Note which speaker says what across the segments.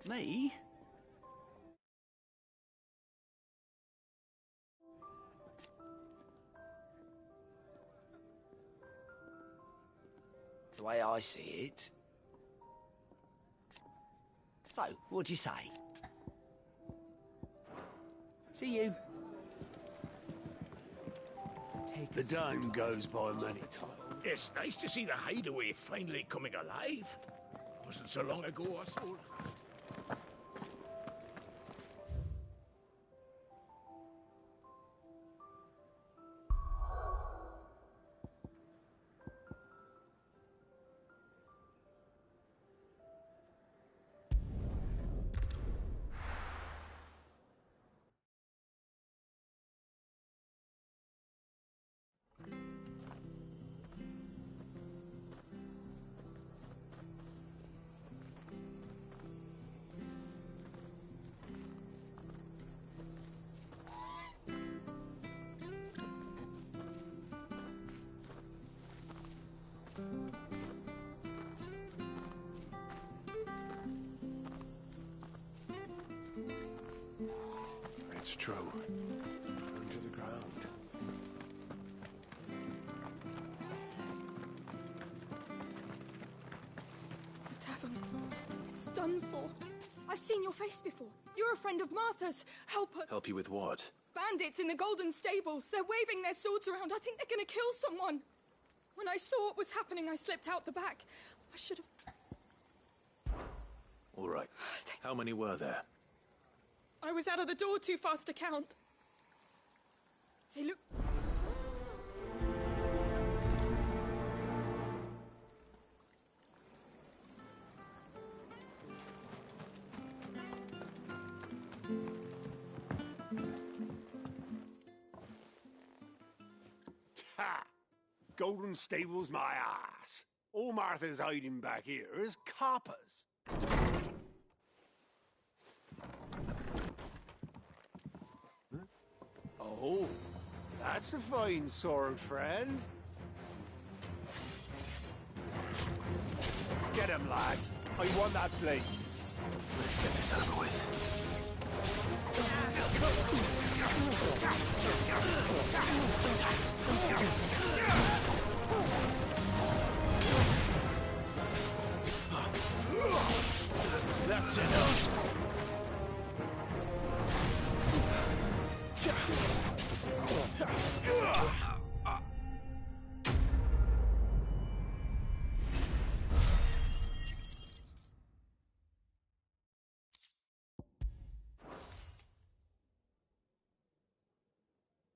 Speaker 1: Me? The way I see it... So, what'd you say? See you.
Speaker 2: The dime goes by many times.
Speaker 3: It's nice to see the hideaway finally coming alive. Wasn't so long ago I sold.
Speaker 2: It's true. Burn to the ground.
Speaker 4: The tavern. It's done for. I've seen your face before. You're a friend of Martha's. Help her.
Speaker 2: Help you with what?
Speaker 4: Bandits in the Golden Stables. They're waving their swords around. I think they're going to kill someone. When I saw what was happening, I slipped out the back. I should have...
Speaker 2: All right. How many were there?
Speaker 4: I was out of the door too fast to count. They look...
Speaker 2: Ha! Golden Stables my ass. All Martha's hiding back here is coppers. Huh? Oh, that's a fine sword, friend. Get him, lads. I want that blade. Let's get this over with. That's enough.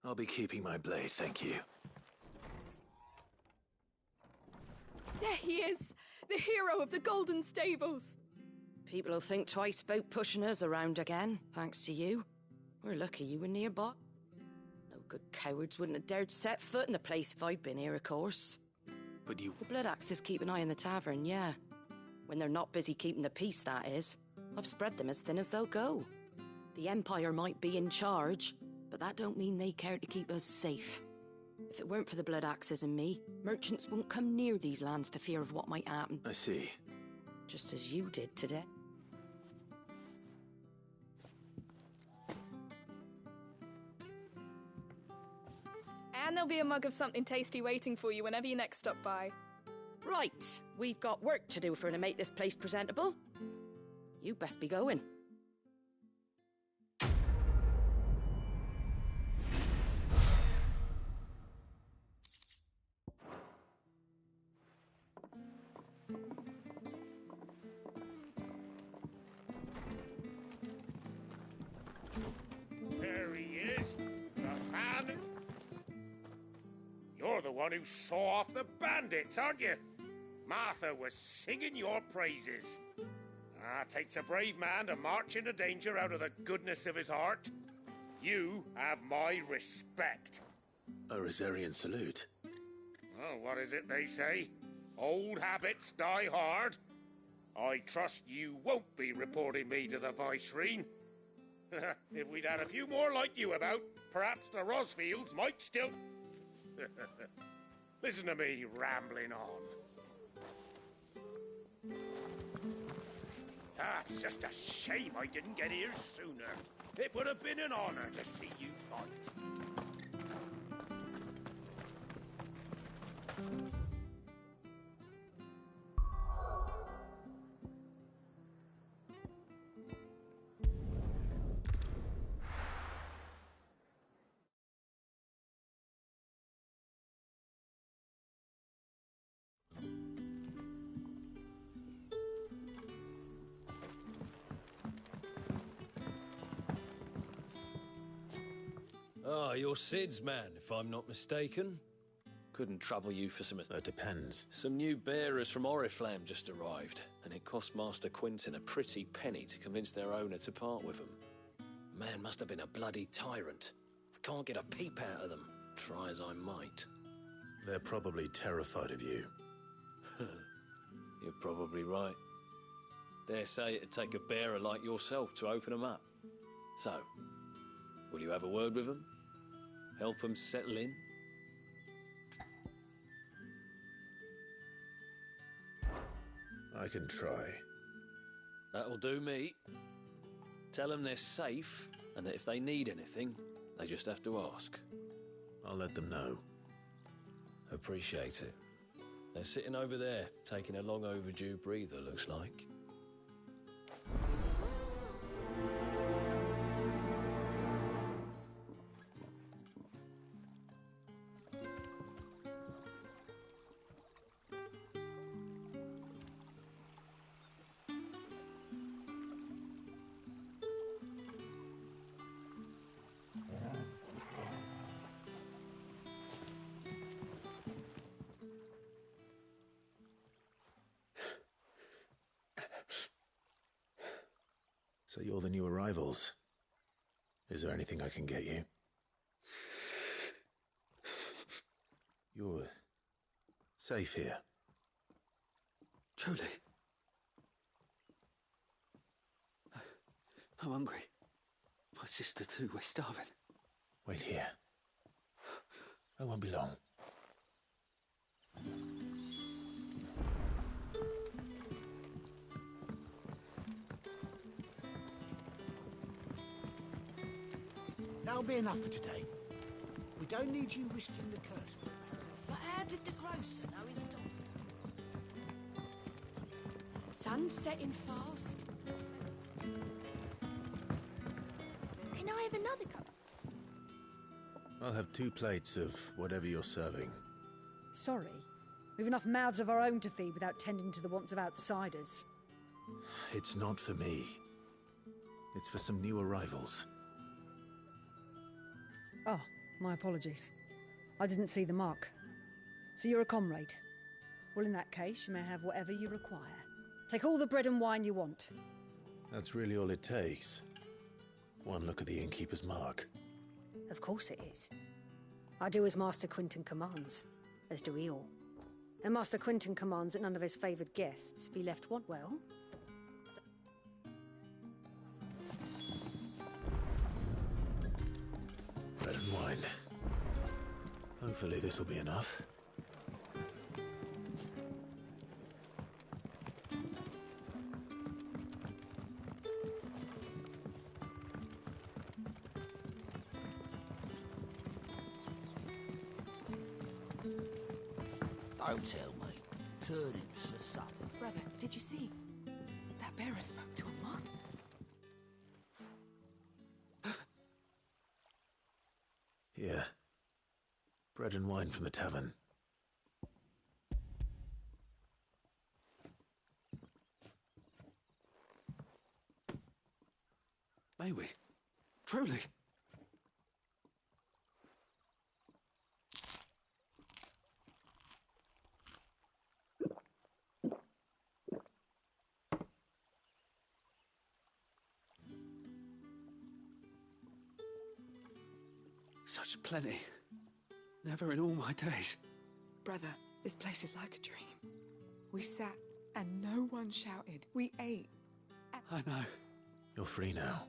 Speaker 2: I'll be keeping my blade, thank you.
Speaker 4: There he is! The hero of the Golden Stables!
Speaker 5: People will think twice about pushing us around again, thanks to you. We're lucky you were nearby. No good cowards wouldn't have dared set foot in the place if I'd been here, of course.
Speaker 2: But you...
Speaker 5: The Blood Axes keep an eye on the tavern, yeah. When they're not busy keeping the peace, that is. I've spread them as thin as they'll go. The Empire might be in charge, but that don't mean they care to keep us safe. If it weren't for the Blood Axes and me, merchants wouldn't come near these lands for fear of what might happen.
Speaker 2: I see.
Speaker 5: Just as you did today.
Speaker 4: And there'll be a mug of something tasty waiting for you whenever you next stop by.
Speaker 5: Right, we've got work to do to make this place presentable. You best be going.
Speaker 3: There he is, the man. You're the one who saw off the bandits, aren't you? Martha was singing your praises. Takes a brave man to march into danger out of the goodness of his heart. You have my respect.
Speaker 2: A Rosarian salute.
Speaker 3: Oh, what is it they say? Old habits die hard. I trust you won't be reporting me to the Viceroy. If we'd had a few more like you about, perhaps the Rosfields might still... Listen to me rambling on. It's just a shame I didn't get here sooner. It would have been an honor to see you fight.
Speaker 6: Ah, you're Sid's man, if I'm not mistaken. Couldn't trouble you for some...
Speaker 7: That depends.
Speaker 6: Some new bearers from Oriflamme just arrived, and it cost Master Quinton a pretty penny to convince their owner to part with them. Man must have been a bloody tyrant. I can't get a peep out of them, try as I might.
Speaker 7: They're probably terrified of you.
Speaker 6: You're probably right. Dare say it'd take a bearer like yourself to open them up. So, will you have a word with them? Help them settle in?
Speaker 7: I can try.
Speaker 6: That'll do me. Tell them they're safe, and that if they need anything, they just have to ask.
Speaker 7: I'll let them know.
Speaker 6: Appreciate it. They're sitting over there, taking a long overdue breather, looks like.
Speaker 7: So you're the new arrivals. Is there anything I can get you? You're safe here.
Speaker 1: Truly. I'm hungry. My sister too, we're starving.
Speaker 7: Wait here. I won't be long.
Speaker 8: That'll be enough for today. We don't need you risking the curse.
Speaker 5: But how did the grocer know his dog? Sun's setting fast. Can I have another cup?
Speaker 7: I'll have 2 plates of whatever you're serving.
Speaker 9: Sorry. We've enough mouths of our own to feed without tending to the wants of outsiders.
Speaker 7: It's not for me. It's for some new arrivals.
Speaker 9: Oh, my apologies. I didn't see the mark. So you're a comrade. Well, in that case, you may have whatever you require. Take all the bread and wine you want.
Speaker 7: That's really all it takes. One look at the innkeeper's mark.
Speaker 9: Of course it is. I do as Master Quinton commands, as do we all. And Master Quinton commands that none of his favoured guests be left what well?
Speaker 7: Bread and wine. Hopefully this'll be enough.
Speaker 1: Don't tell me. Turnips for supper.
Speaker 4: Brother, did you see? That bearer spoke to a master.
Speaker 7: Yeah. Bread and wine from the tavern.
Speaker 1: May we? Truly? Such plenty. Never in all my days.
Speaker 4: Brother, this place is like a dream. We sat and no one shouted. We ate.
Speaker 1: I know.
Speaker 7: You're free now.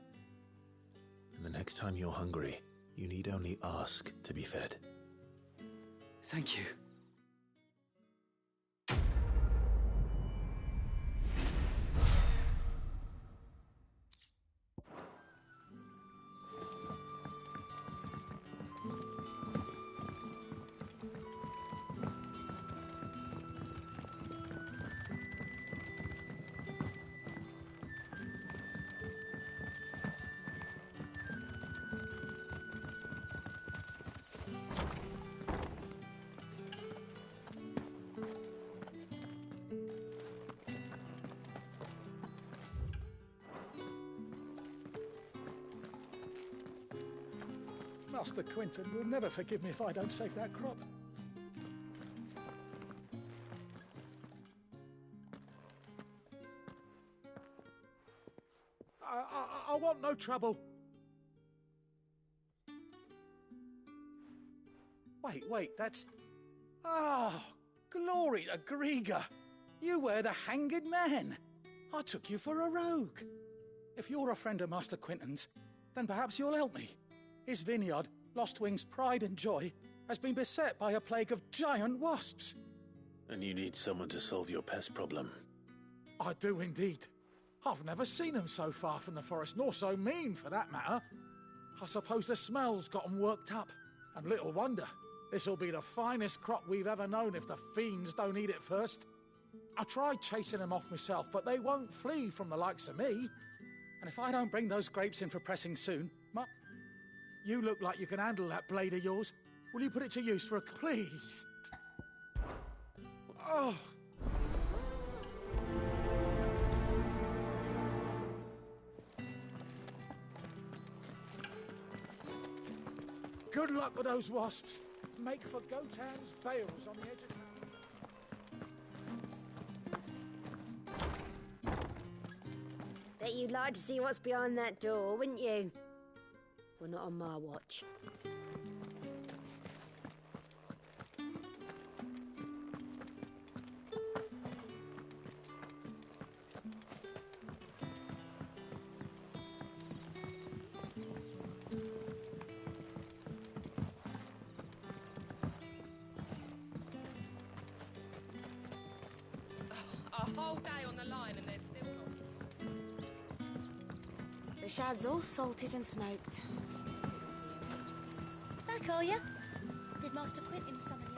Speaker 7: And the next time you're hungry, you need only ask to be fed.
Speaker 1: Thank you.
Speaker 10: Master Quinton will never forgive me if I don't save that crop. I want no trouble. Wait, that's... Oh, glory to Grieger. You were the hanged man. I took you for a rogue. If you're a friend of Master Quinton's, then perhaps you'll help me. His vineyard, Lostwing's pride and joy, has been beset by a plague of giant wasps.
Speaker 7: And you need someone to solve your pest problem.
Speaker 10: I do indeed. I've never seen them so far from the forest, nor so mean, for that matter. I suppose the smell's got 'em worked up. And little wonder. This'll be the finest crop we've ever known if the fiends don't eat it first. I tried chasing them off myself, but they won't flee from the likes of me. And if I don't bring those grapes in for pressing soon, you look like you can handle that blade of yours. Will you put it to use for a... Please? Oh... Good luck with those wasps. Make for Gotan's bales on the edge of town.
Speaker 11: Bet you'd like to see what's behind that door, wouldn't you? Well, not on my watch.
Speaker 12: A whole day on the line and they're still not.
Speaker 11: The shad's all salted and smoked. Back, are you? Did Master Quinton summon you?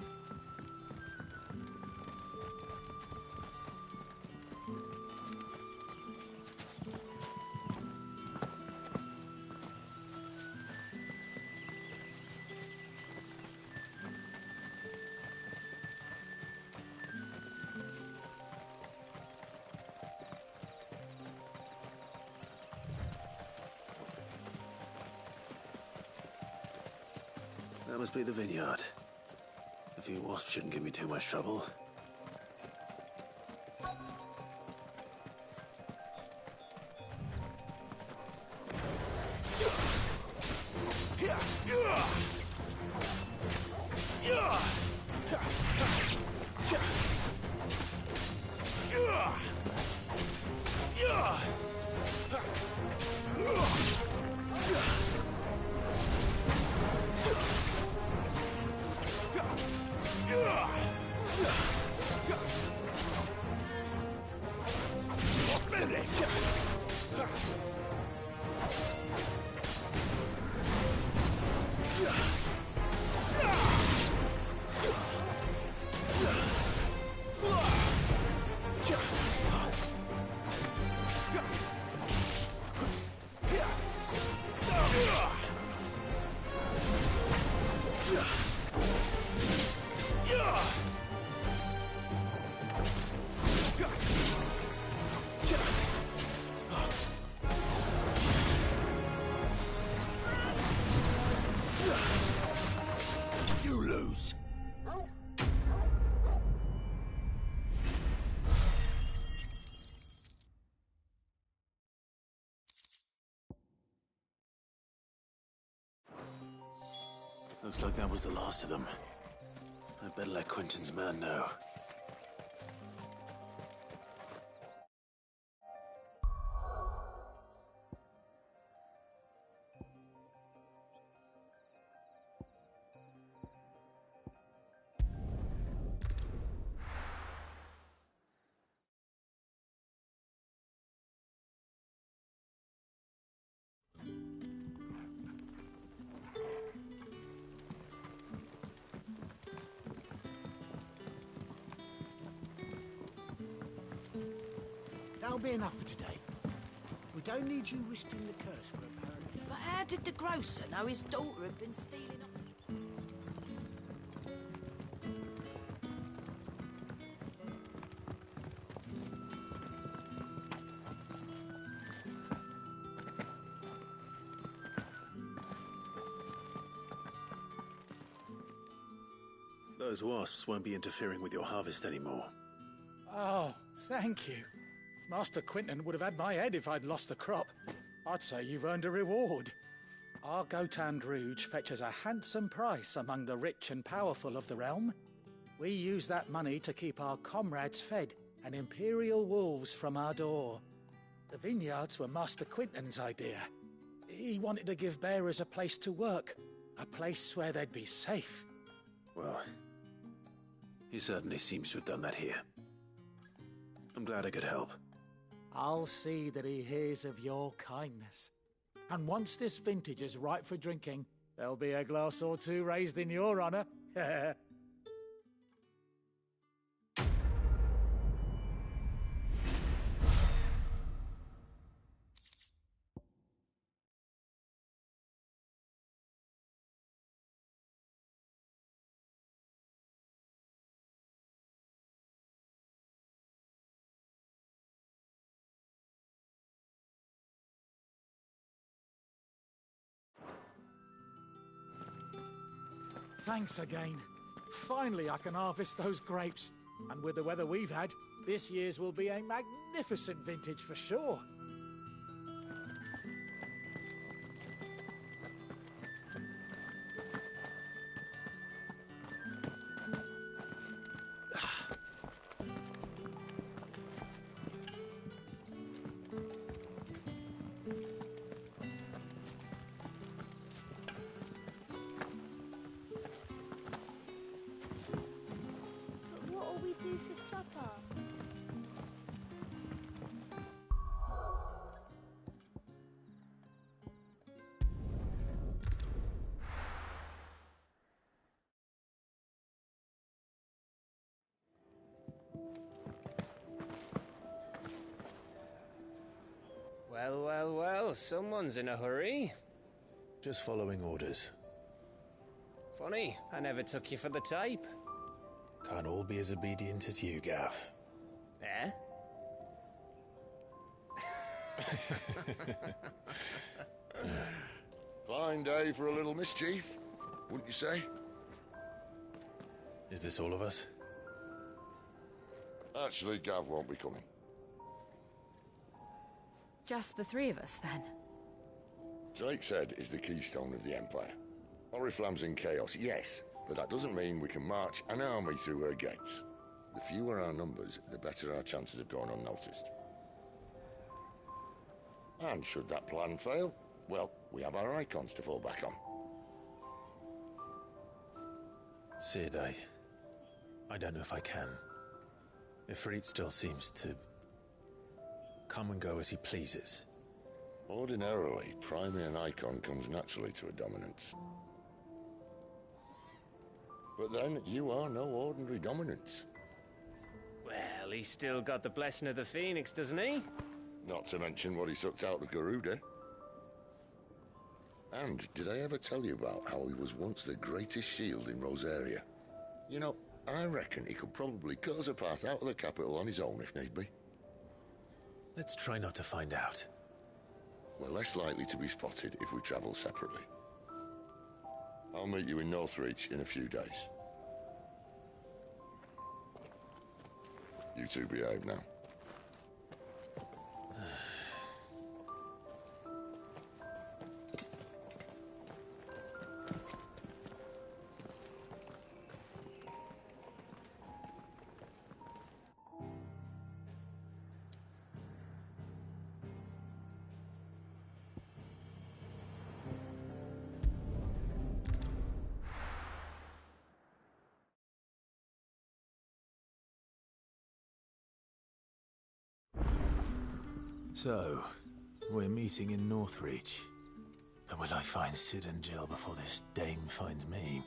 Speaker 7: That must be the vineyard. A few wasps shouldn't give me too much trouble.
Speaker 2: You lose.
Speaker 7: Looks like that was the last of them. I'd better let Quinton's man know.
Speaker 8: That'll be enough for today. We don't need you risking the curse for a pound.
Speaker 5: But how did the grocer know his daughter had been stealing up?
Speaker 7: Those wasps won't be interfering with your harvest anymore.
Speaker 10: Oh, thank you. Master Quinton would have had my head if I'd lost the crop. I'd say you've earned a reward. Our Gotand Rouge fetches a handsome price among the rich and powerful of the realm. We use that money to keep our comrades fed and imperial wolves from our door. The vineyards were Master Quinton's idea. He wanted to give bearers a place to work, a place where they'd be safe.
Speaker 7: Well, he certainly seems to have done that here. I'm glad I could help.
Speaker 10: I'll see that he hears of your kindness. And once this vintage is ripe for drinking, there'll be a glass or two raised in your honor. Thanks again. Finally, I can harvest those grapes. And with the weather we've had, this year's will be a magnificent vintage for sure.
Speaker 13: What'll we do for supper?
Speaker 6: Well, someone's in a hurry.
Speaker 7: Just following orders.
Speaker 6: Funny, I never took you for the type.
Speaker 7: Can't all be as obedient as you, Gav.
Speaker 6: Eh?
Speaker 14: Fine day for a little mischief, wouldn't you say?
Speaker 7: Is this all of us?
Speaker 14: Actually, Gav won't be coming.
Speaker 15: Just the three of us, then?
Speaker 14: Drake's Head is the keystone of the Empire. Oriflamme's in chaos, yes, but that doesn't mean we can march an army through her gates. The fewer our numbers, the better our chances of going unnoticed. And should that plan fail, well, we have our icons to fall back on.
Speaker 7: Sid, I don't know if I can. Ifrit still seems to come and go as he pleases.
Speaker 14: Ordinarily, priming an icon comes naturally to a dominance. But then, you are no ordinary dominance.
Speaker 6: Well, he's still got the blessing of the Phoenix, doesn't he?
Speaker 14: Not to mention what he sucked out of Garuda. And did I ever tell you about how he was once the greatest shield in Rosaria? You know, I reckon he could probably cut us a path out of the capital on his own if need be.
Speaker 7: Let's try not to find out.
Speaker 14: We're less likely to be spotted if we travel separately. I'll meet you in Northreach in a few days. You two behave now.
Speaker 7: So, we're meeting in Northreach. But will I find Sid and Jill before this dame finds me?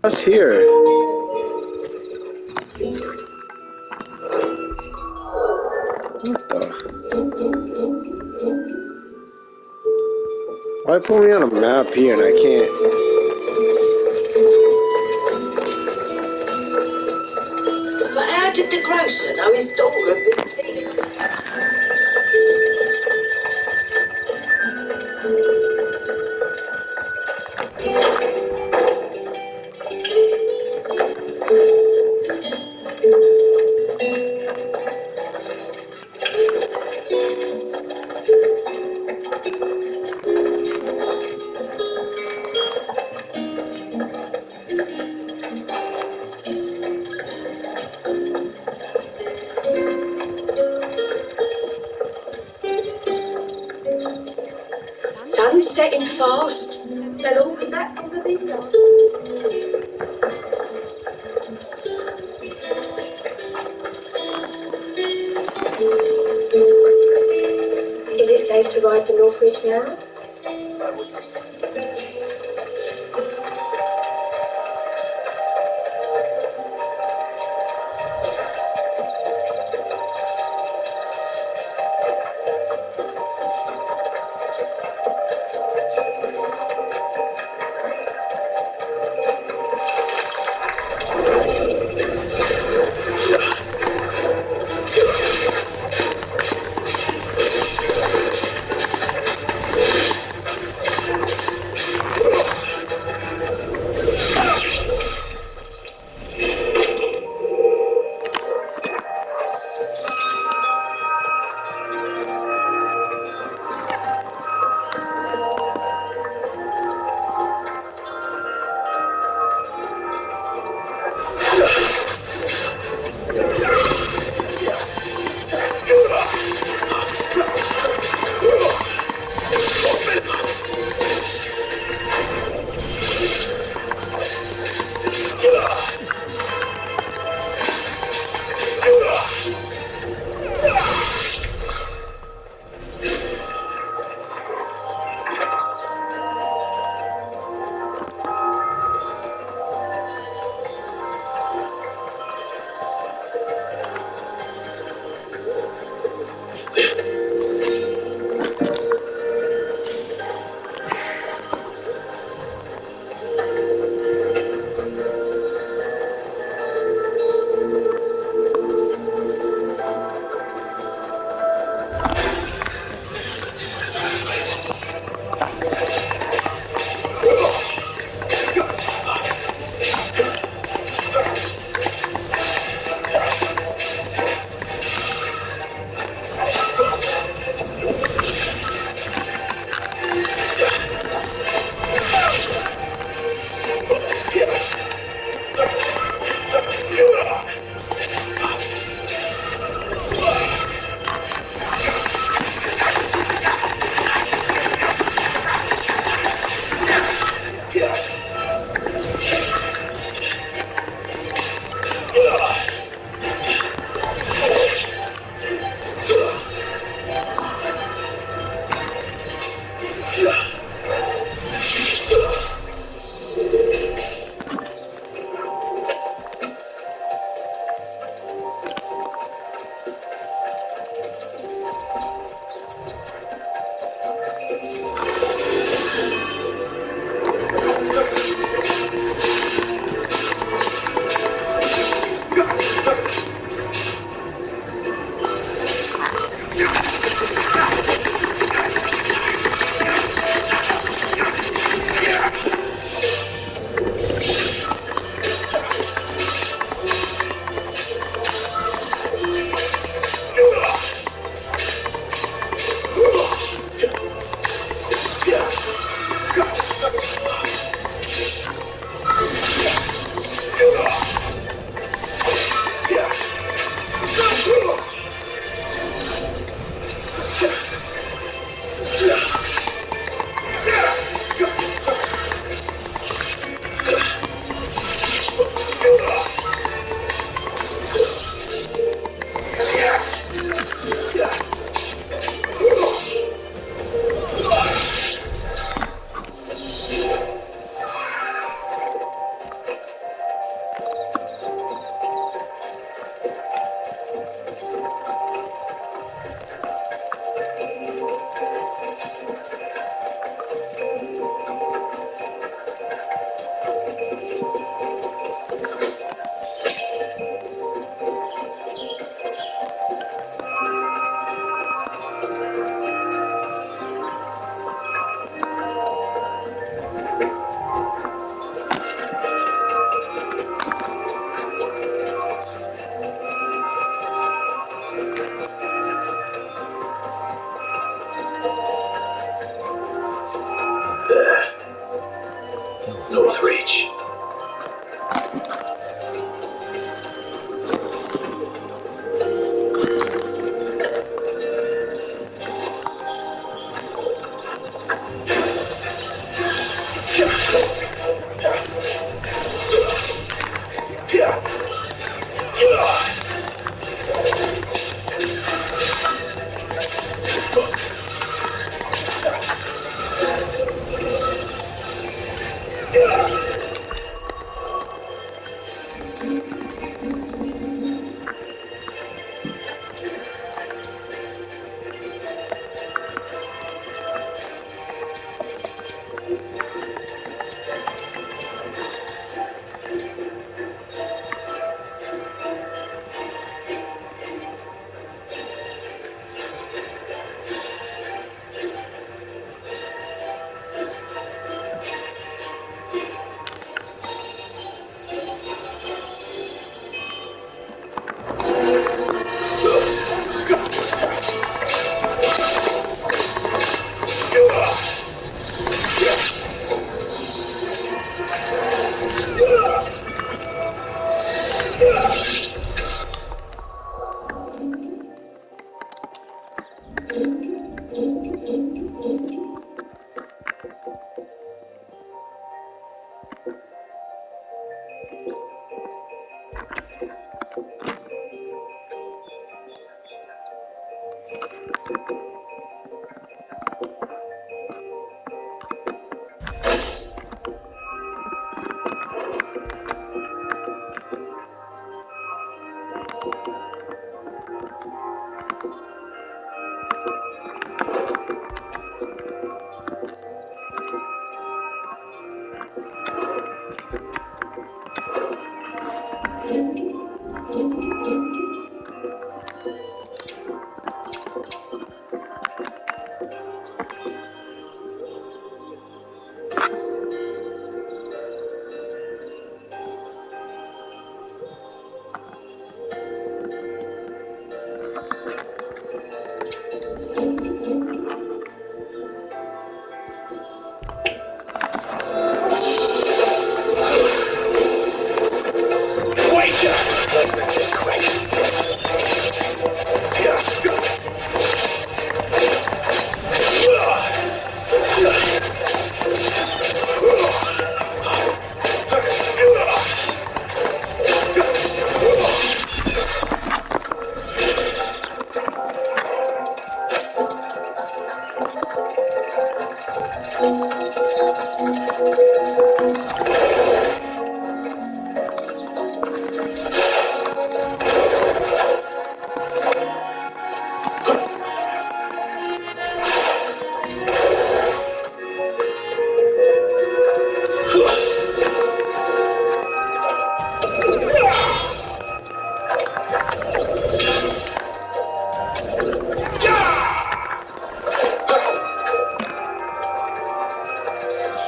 Speaker 16: Us here. What the? Why put me on a map here and I can't?
Speaker 17: grocer know his daughter had been thieved. Sun's setting fast. They'll all be back from the window. Is it safe to ride to Northwich now?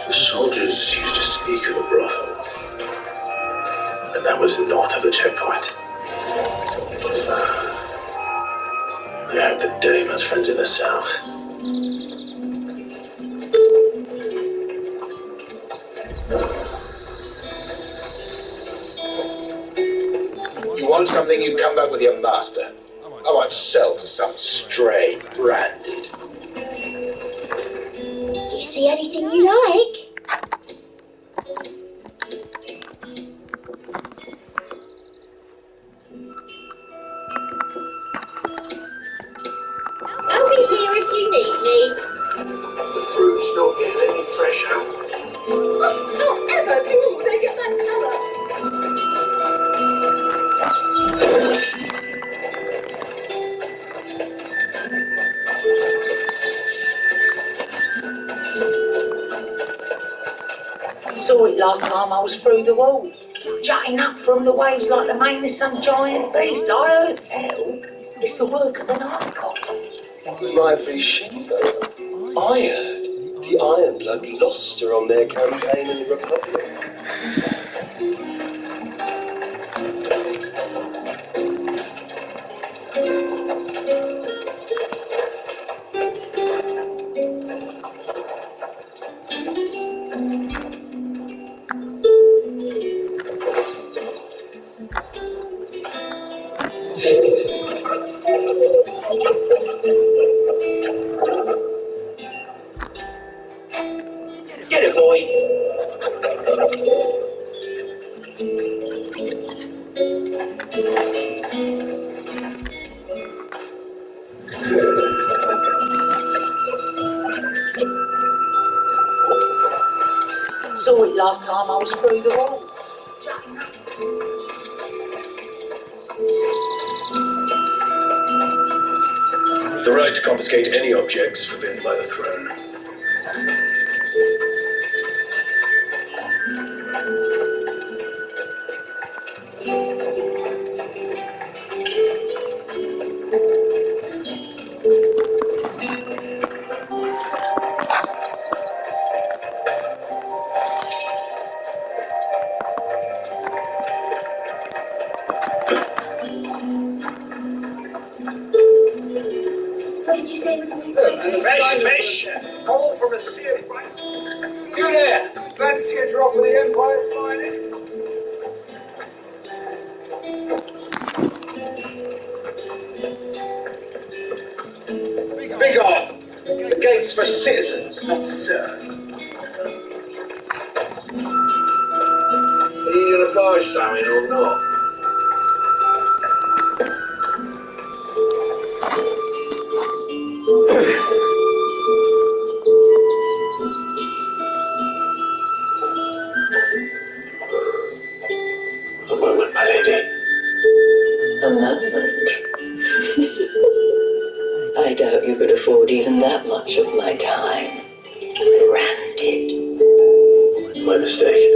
Speaker 18: The soldiers used to speak of a brothel, and that was north of the checkpoint. I hope that Dave has friends in the south.
Speaker 19: You want something, you come back with your master. I won't sell to some stray branded.
Speaker 17: Do you see anything you like? I'll be here if you need me.
Speaker 18: The fruit's not getting any fresher.
Speaker 17: Not ever till they get that colour. Saw it last time I was through the wall. Jutting up from the waves like the mane of some giant beast. I heard tell. It's the work of an icon.
Speaker 18: Might be she, but I heard the Iron Blood lost her on their campaign in the Republic.
Speaker 19: Get it, boy.
Speaker 17: Saw it last time I was through the wall.
Speaker 18: The right to confiscate any objects forbidden by the throne.
Speaker 17: What did you say was in
Speaker 19: Fish! All from a sea of rice. You there! Fancy a drop of the Empire's finest? Begone! The gates for citizens, not serfs. Are you gonna buy something or what? A moment, my lady.
Speaker 17: A moment. I doubt you could afford even that much of my time. Branded.
Speaker 19: My mistake.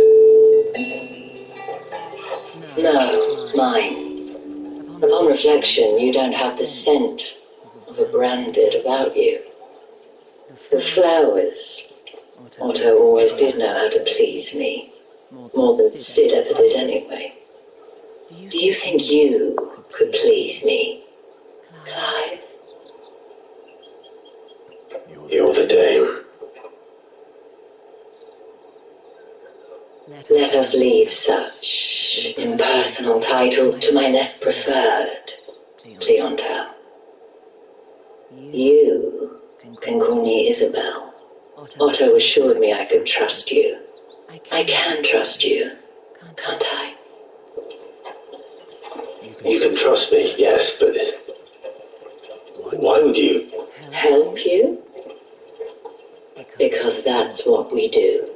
Speaker 17: No, mine. Upon reflection, you don't have the scent of a branded about you. The flowers. Otto always did know how to please me. More than Sid ever did anyway. Do you think you could please me, Clive?
Speaker 19: You're the dame.
Speaker 17: Let us leave such impersonal titles to my less preferred clientele. You can call me Isabel. Otto assured me I could trust you. I can trust you, can't I?
Speaker 19: You can trust me, yes, but why would you?
Speaker 17: Help you? Because that's what we do.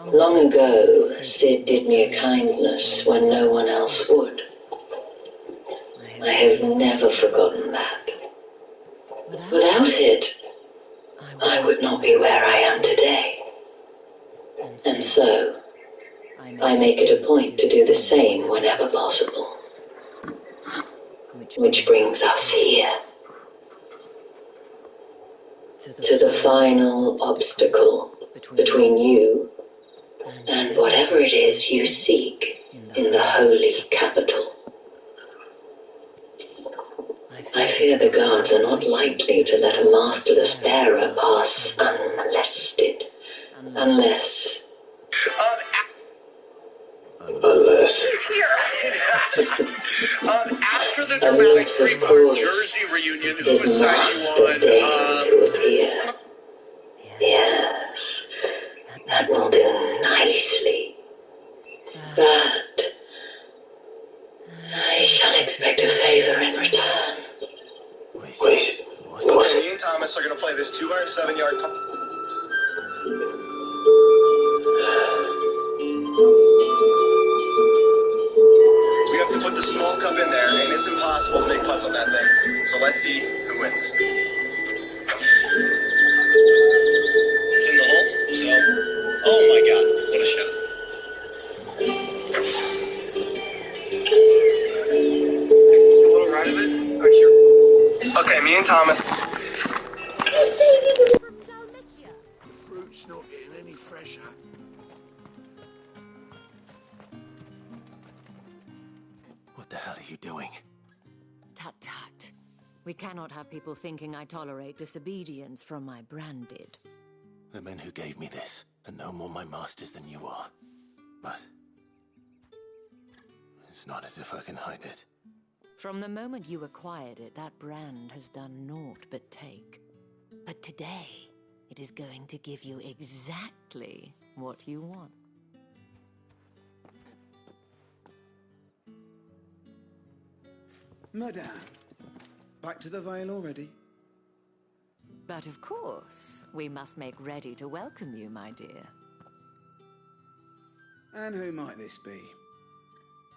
Speaker 17: Long ago, Sid did me a kindness when no one else would. I have never forgotten that. Without it, I would not be where I am today. And so, I make it a point to do the same whenever possible. Which brings us here. To the final obstacle between you and whatever it is you seek in the holy capital. I fear the guards are not likely to let a masterless bearer pass unmolested, unless...
Speaker 20: After the dramatic three-part Jersey reunion, who was signing you on?
Speaker 17: Yes, that will do nicely. But I shall expect a favor in return.
Speaker 19: Wait, what?
Speaker 20: Okay, me and Thomas are going to play this 207-yard... We have to put the small cup in there, and it's impossible to make putts on that thing. So let's see who wins. It's in the hole, so... Oh my god, what a shot. A little right of it? Not sure. Okay, me and Thomas...
Speaker 2: The fruit's not getting any fresher.
Speaker 7: What the hell are you doing?
Speaker 15: Tut tut. We cannot have people thinking I tolerate disobedience from my branded.
Speaker 7: The men who gave me this are no more my masters than you are. But it's not as if I can hide it.
Speaker 15: From the moment you acquired it, that brand has done naught but take. But today, it is going to give you exactly what you want.
Speaker 1: Madame, back to the Vale already?
Speaker 15: But of course, we must make ready to welcome you, my dear.
Speaker 1: And who might this be?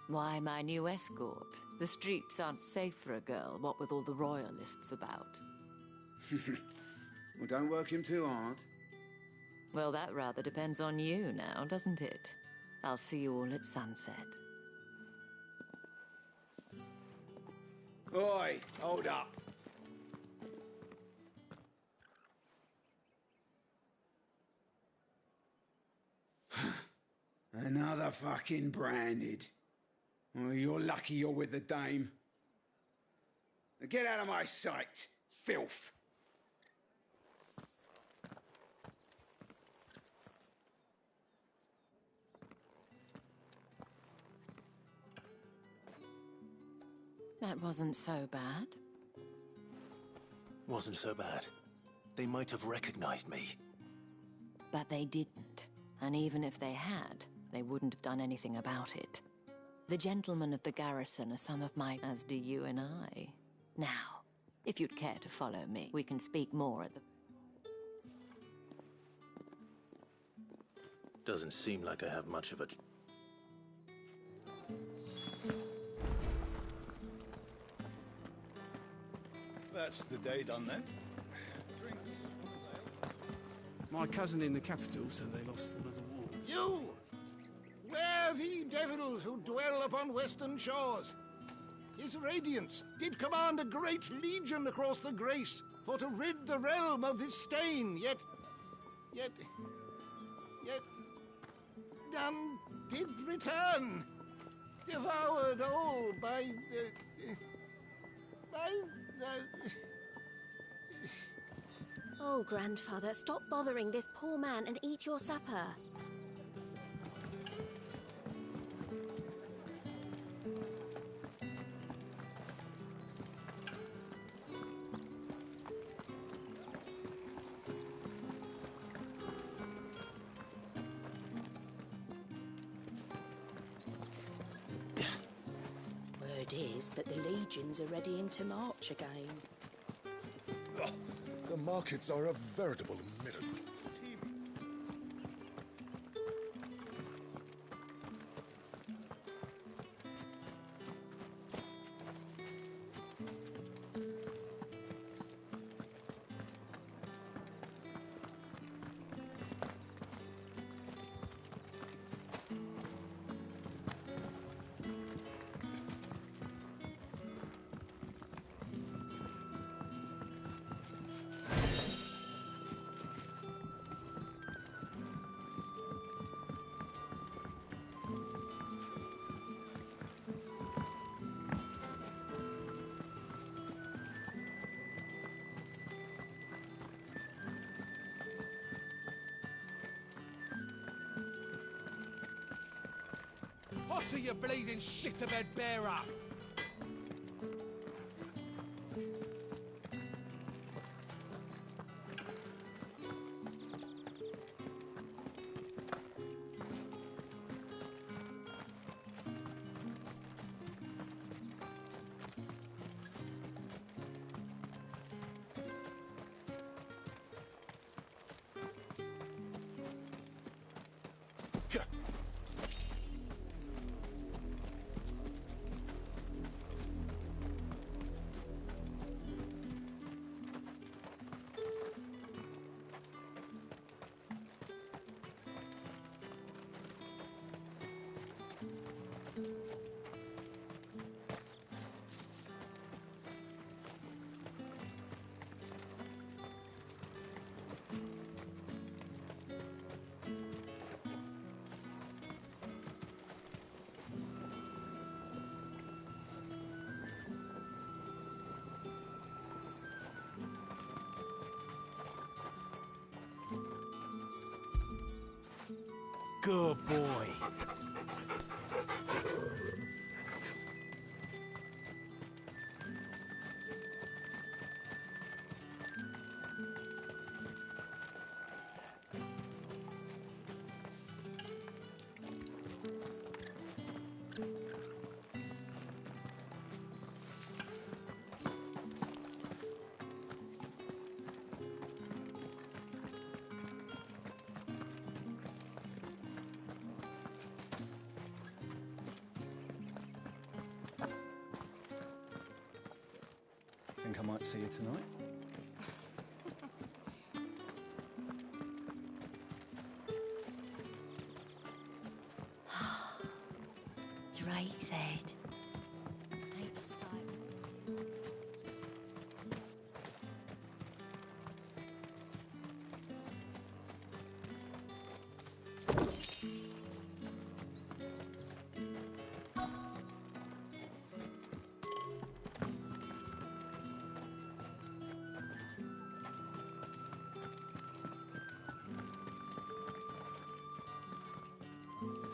Speaker 15: Why, my new escort. The streets aren't safe for a girl, what with all the royalists about.
Speaker 1: Well, don't work him too hard.
Speaker 15: Well, that rather depends on you now, doesn't it? I'll see you all at sunset.
Speaker 1: Oi, hold up. Another fucking branded. Oh, you're lucky you're with the dame. Now get out of my sight, filth.
Speaker 15: That wasn't so bad.
Speaker 7: Wasn't so bad. They might have recognized me.
Speaker 15: But they didn't. And even if they had, they wouldn't have done anything about it. The gentlemen of the garrison are some of my... as do you and I. Now, if you'd care to follow me, we can speak more at the...
Speaker 7: Doesn't seem like I have much of a...
Speaker 21: That's the day done then. Drinks.
Speaker 22: My cousin in the capital said they lost one of the wolves.
Speaker 8: You! Where the devils who dwell upon western shores? His radiance did command a great legion across the grace for to rid the realm of this stain, yet none did return, devoured all by the...
Speaker 11: Oh, grandfather, stop bothering this poor man and eat your supper.
Speaker 5: Word is that the legions are readying to march again.
Speaker 21: Oh, the markets are a veritable middle.
Speaker 23: What are you bleeding shitabed bearer? Good boy.
Speaker 21: Think I might see you tonight?
Speaker 11: Drake's head.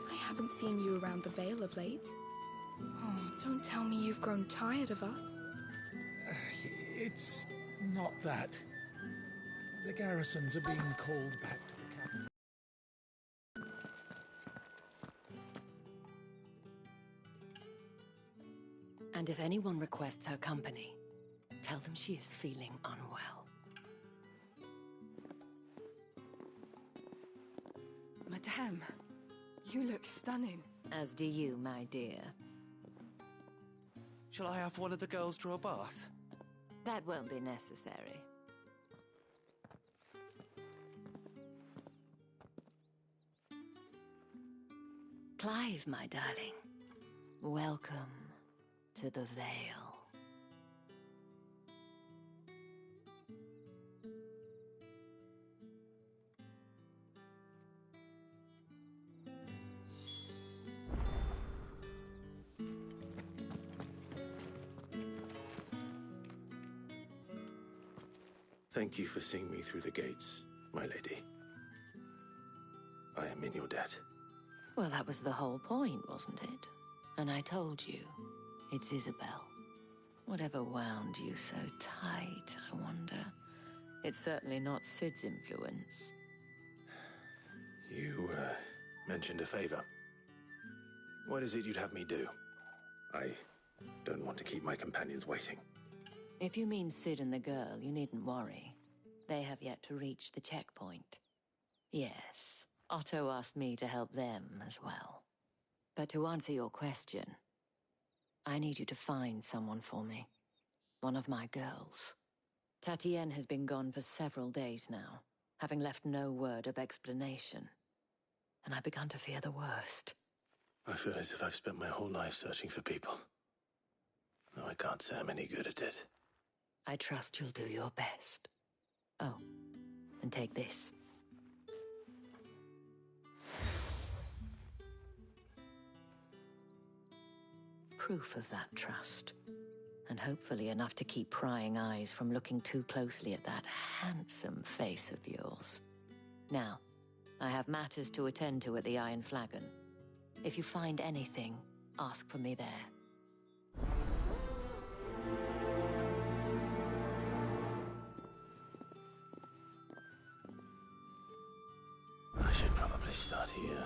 Speaker 4: I haven't seen you around the Vale of late. Oh, don't tell me you've grown tired of us.
Speaker 21: It's
Speaker 10: Not that. The garrisons are being called back to the capital.
Speaker 15: And if anyone requests her company, tell them she is feeling unwell.
Speaker 4: Madame, you look stunning.
Speaker 15: As do you, my dear.
Speaker 23: Shall I have one of the girls draw a bath?
Speaker 15: That won't be necessary. Clive, my darling. Welcome to the Vale.
Speaker 7: Thank you for seeing me through the gates, my lady. I am in your debt.
Speaker 15: Well, that was the whole point, wasn't it? And I told you, it's Isabel. Whatever wound you so tight, I wonder. It's certainly not Sid's influence.
Speaker 7: You, mentioned a favor. What is it you'd have me do? I don't want to keep my companions waiting.
Speaker 15: If you mean Sid and the girl, you needn't worry. They have yet to reach the checkpoint. Yes, Otto asked me to help them as well. But to answer your question, I need you to find someone for me. One of my girls. Tatienne has been gone for several days now, having left no word of explanation. And I've begun to fear the worst.
Speaker 7: I feel as if I've spent my whole life searching for people. No, I can't say I'm any good at it.
Speaker 15: I trust you'll do your best. Oh, and take this. Proof of that trust. And hopefully enough to keep prying eyes from looking too closely at that handsome face of yours. Now, I have matters to attend to at the Iron Flagon. If you find anything, ask for me there.
Speaker 7: I should probably start here.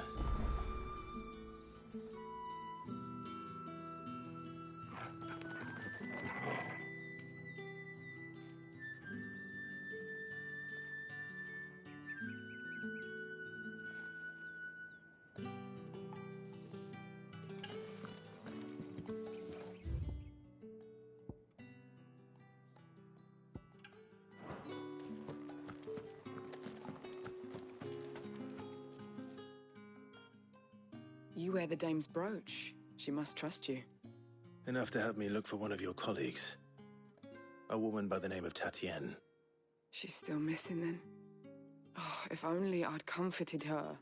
Speaker 3: You wear the dame's brooch. She must trust you.
Speaker 7: Enough to have me look for one of your colleagues. A woman by the name of Tatienne.
Speaker 3: She's still missing then. Oh, if only I'd comforted her.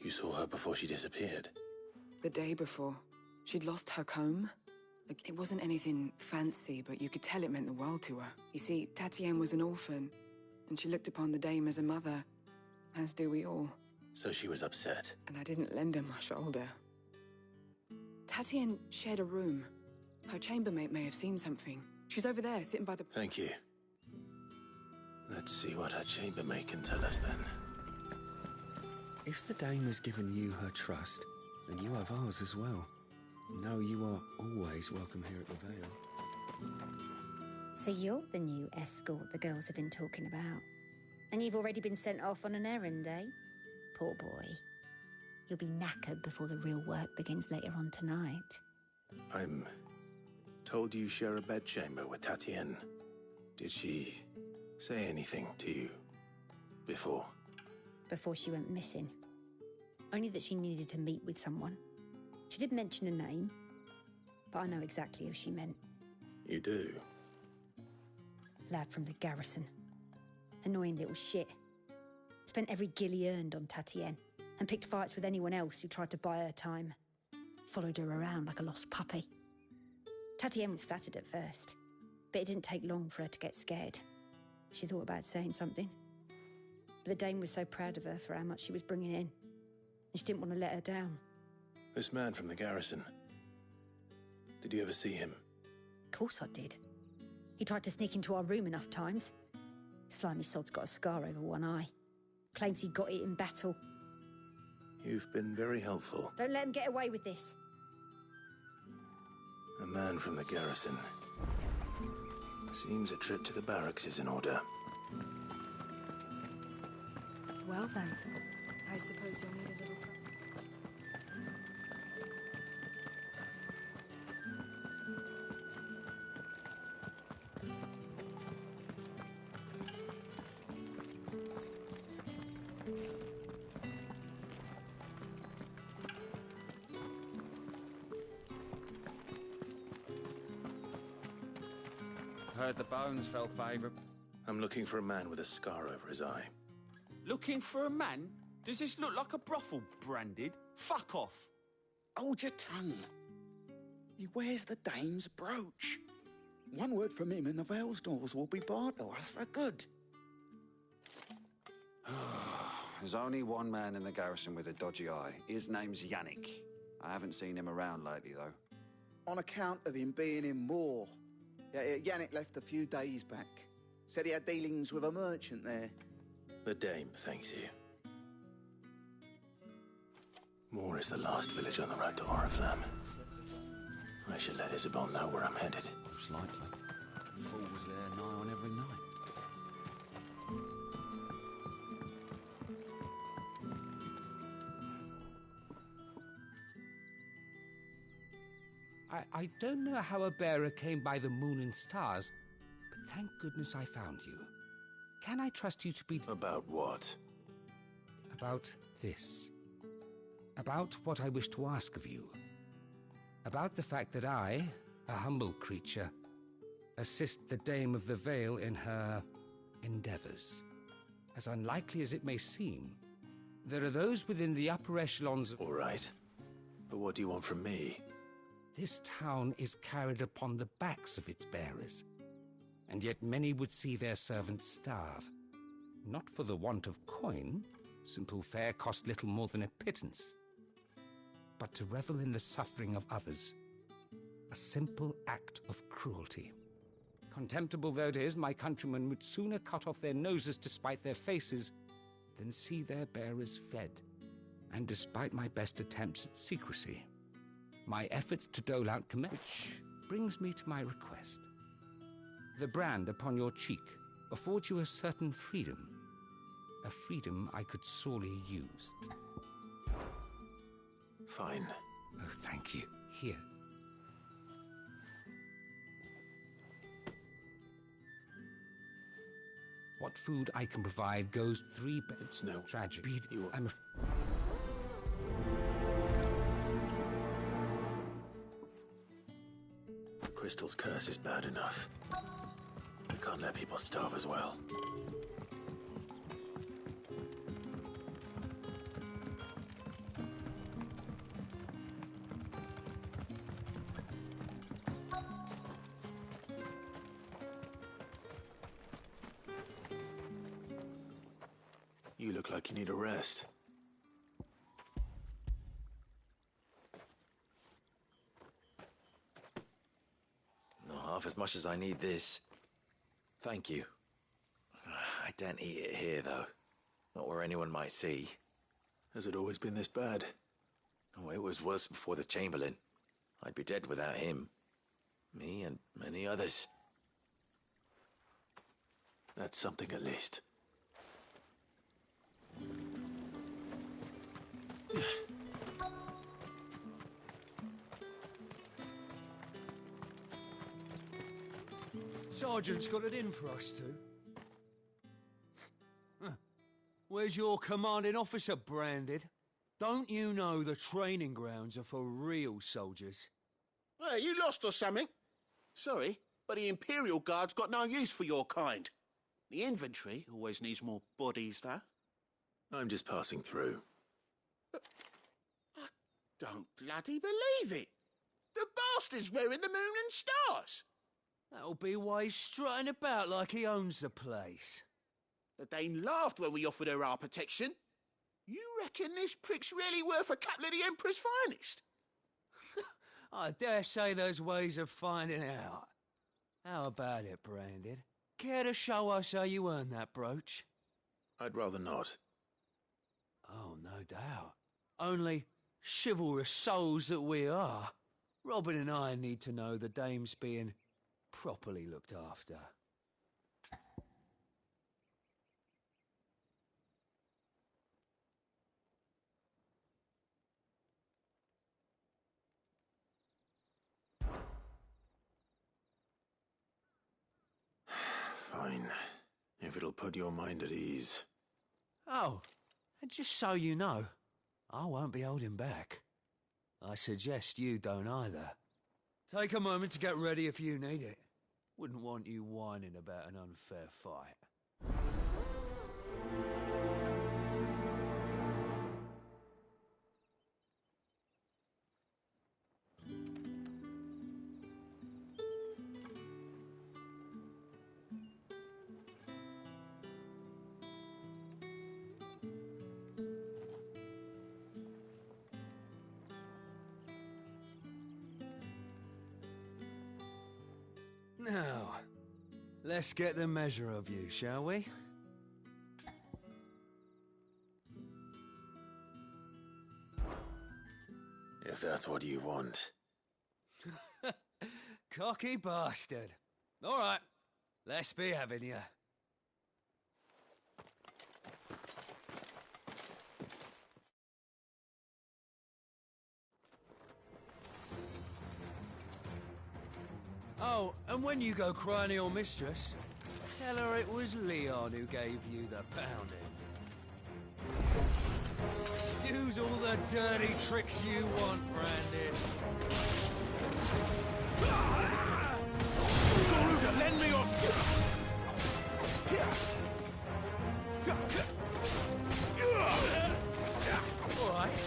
Speaker 7: You saw her before she disappeared.
Speaker 3: The day before. She'd lost her comb. Like, it wasn't anything fancy, but you could tell it meant the world to her. You see, Tatienne was an orphan, and she looked upon the dame as a mother, as do we all.
Speaker 7: So she was upset.
Speaker 3: And I didn't lend her my shoulder. Tatienne shared a room. Her chambermaid may have seen something. She's over there, sitting by the...
Speaker 7: Thank you. Let's see what her chambermaid can tell us then.
Speaker 22: If the dame has given you her trust, then you have ours as well. No, you are always welcome here at the Vale.
Speaker 11: So you're the new escort the girls have been talking about. And you've already been sent off on an errand, eh? Poor boy. You'll be knackered before the real work begins later on tonight.
Speaker 7: I'm told you share a bedchamber with Tatienne. Did she say anything to you before?
Speaker 11: Before she went missing. Only that she needed to meet with someone. She did mention a name, but I know exactly who she meant.
Speaker 7: You do?
Speaker 11: Lad from the garrison. Annoying little shit. Spent every gil he earned on Tatienne, and picked fights with anyone else who tried to buy her time. Followed her around like a lost puppy. Tatienne was flattered at first, but it didn't take long for her to get scared. She thought about saying something. But the dame was so proud of her for how much she was bringing in, and she didn't want to let her down.
Speaker 7: This man from the garrison. Did you ever see him?
Speaker 11: Of course I did. He tried to sneak into our room enough times. Slimy sod's got a scar over one eye. Claims he got it in battle.
Speaker 7: You've been very helpful.
Speaker 11: Don't let him get away with this.
Speaker 7: A man from the garrison. Seems a trip to the barracks is in order.
Speaker 3: Well then, I suppose you'll need a little something.
Speaker 22: Heard the bones fell favourable.
Speaker 7: I'm looking for a man with a scar over his eye.
Speaker 22: Looking for a man? Does this look like a brothel, Branded? Fuck off.
Speaker 9: Hold your tongue. He wears the dame's brooch. One word from him and the Vale's doors will be barred to us for good.
Speaker 22: There's only one man in the garrison with a dodgy eye. His name's Yannick. I haven't seen him around lately, though.
Speaker 9: On account of him being in war. Yeah, Yannick left a few days back. Said he had dealings with a merchant there.
Speaker 7: The dame thanks you. Moor is the last village on the road to Oriflamme. I should let Isabel know where I'm headed.
Speaker 22: Most likely. Fool was there nigh on every night.
Speaker 12: I don't know how a bearer came by the moon and stars, but thank goodness I found you. Can I trust you to be...
Speaker 7: About what?
Speaker 12: About this. About what I wish to ask of you. About the fact that I, a humble creature, assist the Dame of the Vale in her endeavours. As unlikely as it may seem, there are those within the upper echelons of...
Speaker 7: All right. But what do you want from me?
Speaker 12: This town is carried upon the backs of its bearers, and yet many would see their servants starve. Not for the want of coin, simple fare cost little more than a pittance, but to revel in the suffering of others, a simple act of cruelty. Contemptible though it is, my countrymen would sooner cut off their noses to spite their faces than see their bearers fed. And despite my best attempts at secrecy, my efforts to dole out which brings me to my request. The brand upon your cheek affords you a certain freedom, a freedom I could sorely use.
Speaker 7: Fine.
Speaker 12: Oh, thank you. Here. What food I can provide goes 3 beds.
Speaker 7: No
Speaker 12: tragic.
Speaker 7: I'm Crystal's curse is bad enough. We can't let people starve as well. You look like you need a rest.
Speaker 13: Half as much as I need this. Thank you. I don't eat it here, though. Not where anyone might see.
Speaker 7: Has it always been this bad?
Speaker 13: Oh, it was worse before the Chamberlain. I'd be dead without him. Me and many others.
Speaker 7: That's something at least.
Speaker 24: Sergeant's got it in for us two. Where's your commanding officer, Branded? Don't you know the training grounds are for real soldiers?
Speaker 2: Well, you lost or something? Sorry, but the Imperial Guard's got no use for your kind. The infantry always needs more bodies, though.
Speaker 7: I'm just passing through.
Speaker 2: I don't bloody believe it. The bastard's wearing the moon and stars.
Speaker 24: That'll be why he's strutting about like he owns the place.
Speaker 2: The Dane laughed when we offered her our protection. You reckon this prick's really worth a couple of the Emperor's finest?
Speaker 24: I dare say there's ways of finding out. How about it, Branded? Care to show us how you earned that brooch?
Speaker 7: I'd rather not.
Speaker 24: Oh, no doubt. Only, chivalrous souls that we are, Robin and I need to know the dame's being properly looked after.
Speaker 7: Fine. If it'll put your mind at ease.
Speaker 24: Oh, and just so you know, I won't be holding back. I suggest you don't either. Take a moment to get ready if you need it. Wouldn't want you whining about an unfair fight. Now, let's get the measure of you, shall we?
Speaker 7: If that's what you want.
Speaker 24: Cocky bastard. All right, let's be having you. Oh, and when you go crying to your mistress, tell her it was Leon who gave you the pounding. Use all the dirty tricks you want, Brandon.
Speaker 2: Garuda, lend me your stick!
Speaker 24: All right.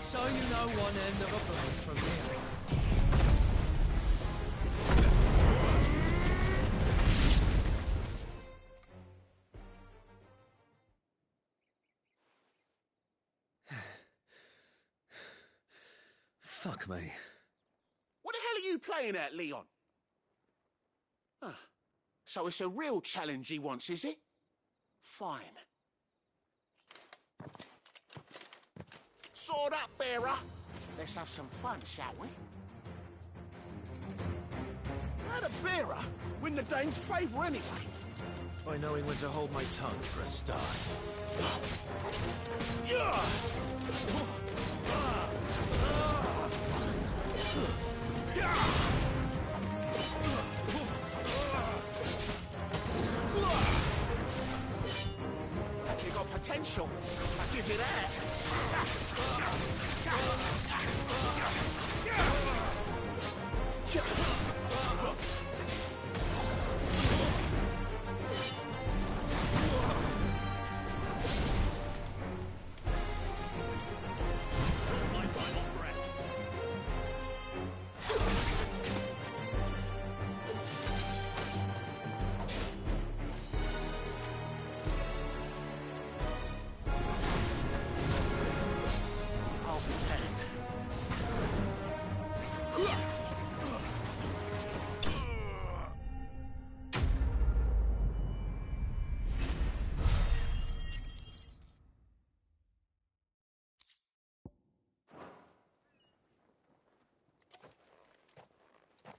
Speaker 24: So you know one end of a blade from the other. Fuck me.
Speaker 2: What the hell are you playing at, Leon? Ah, so it's a real challenge he wants, is it? Fine. Sword up, bearer. Let's have some fun, shall we? How'd a bearer win the Dane's favour anyway?
Speaker 7: By knowing when to hold my tongue for a start.
Speaker 2: Yeah! You got potential. I give you that.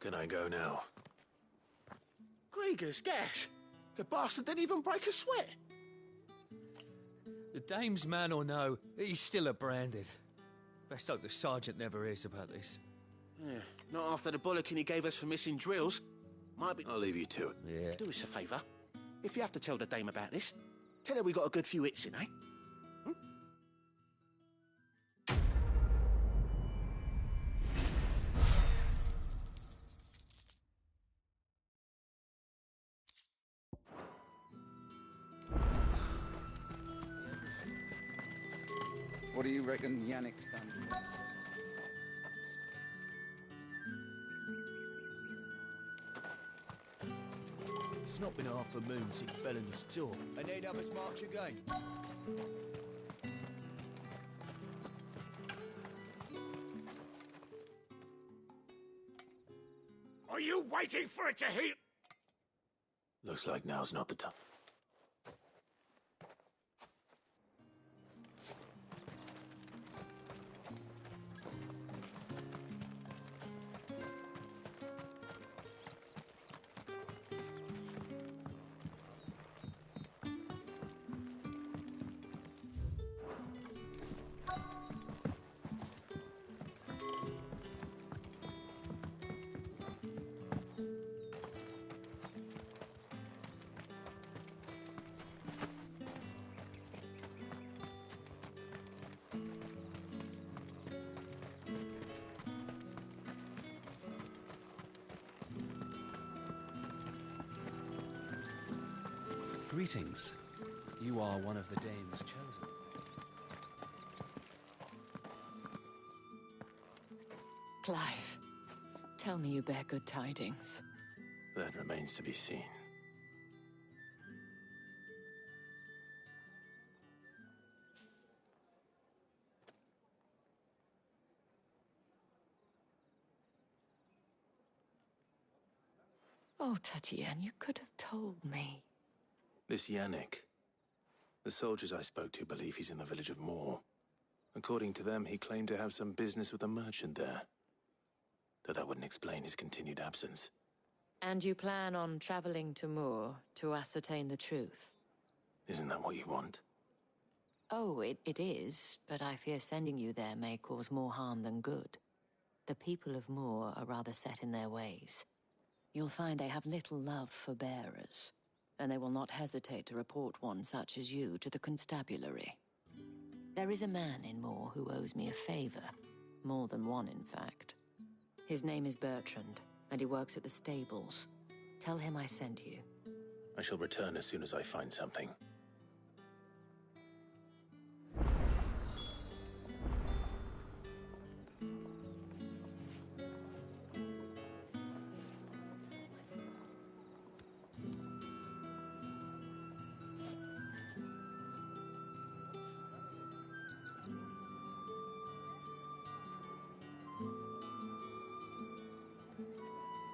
Speaker 7: Can I go now?
Speaker 2: Grieger's gas. The bastard didn't even break a sweat.
Speaker 24: The dame's man or no, he's still a Branded. Best hope the sergeant never hears about this.
Speaker 2: Yeah, not after the bollocking he gave us for missing drills. Might be...
Speaker 7: I'll leave you to it.
Speaker 24: Yeah.
Speaker 2: Do us a favour. If you have to tell the dame about this, tell her we got a good few hits in, eh?
Speaker 9: What do you reckon Yannick's done?
Speaker 24: It's not been half a moon since Bellen's tour. They need have us march again.
Speaker 8: I
Speaker 6: you waiting for it to heal?
Speaker 7: Looks like now's not the time.
Speaker 23: Greetings. You are one of the dames chosen.
Speaker 15: Clive, tell me you bear good tidings.
Speaker 7: That remains to be seen.
Speaker 15: Oh, Tatienne, you could have told me.
Speaker 7: This Yannick. The soldiers I spoke to believe he's in the village of Moor. According to them, he claimed to have some business with a merchant there. Though that wouldn't explain his continued absence.
Speaker 15: And you plan on traveling to Moor to ascertain the truth?
Speaker 7: Isn't that what you want?
Speaker 15: Oh, it is, but I fear sending you there may cause more harm than good. The people of Moor are rather set in their ways. You'll find they have little love for bearers, and they will not hesitate to report one such as you to the constabulary. There is a man in Moor who owes me a favor. More than one, in fact. His name is Bertrand, and he works at the stables. Tell him I sent you.
Speaker 7: I shall return as soon as I find something.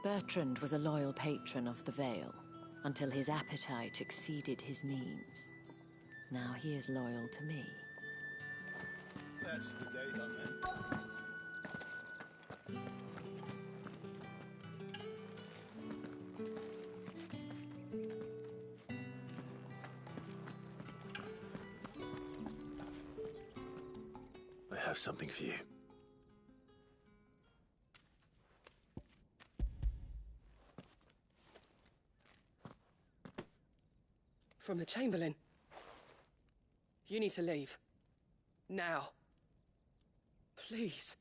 Speaker 15: Bertrand was a loyal patron of the Vale, until his appetite exceeded his means. Now he is loyal to me.
Speaker 8: That's the day done then.
Speaker 7: I have something for you.
Speaker 14: From the Chamberlain. You need to leave. Now. Please.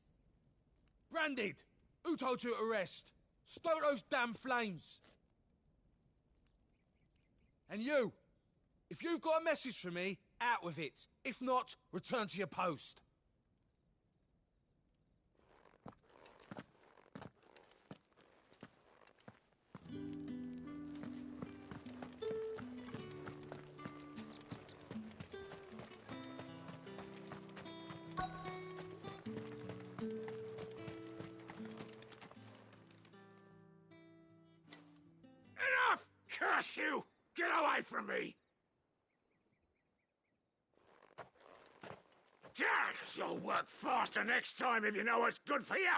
Speaker 16: Branded! Who told you to rest? Stoke those damn flames! And you! If you've got a message for me, out with it. If not, return to your post.
Speaker 6: Enough! Curse you! Get away from me! You'll work faster next time if you know what's good for you!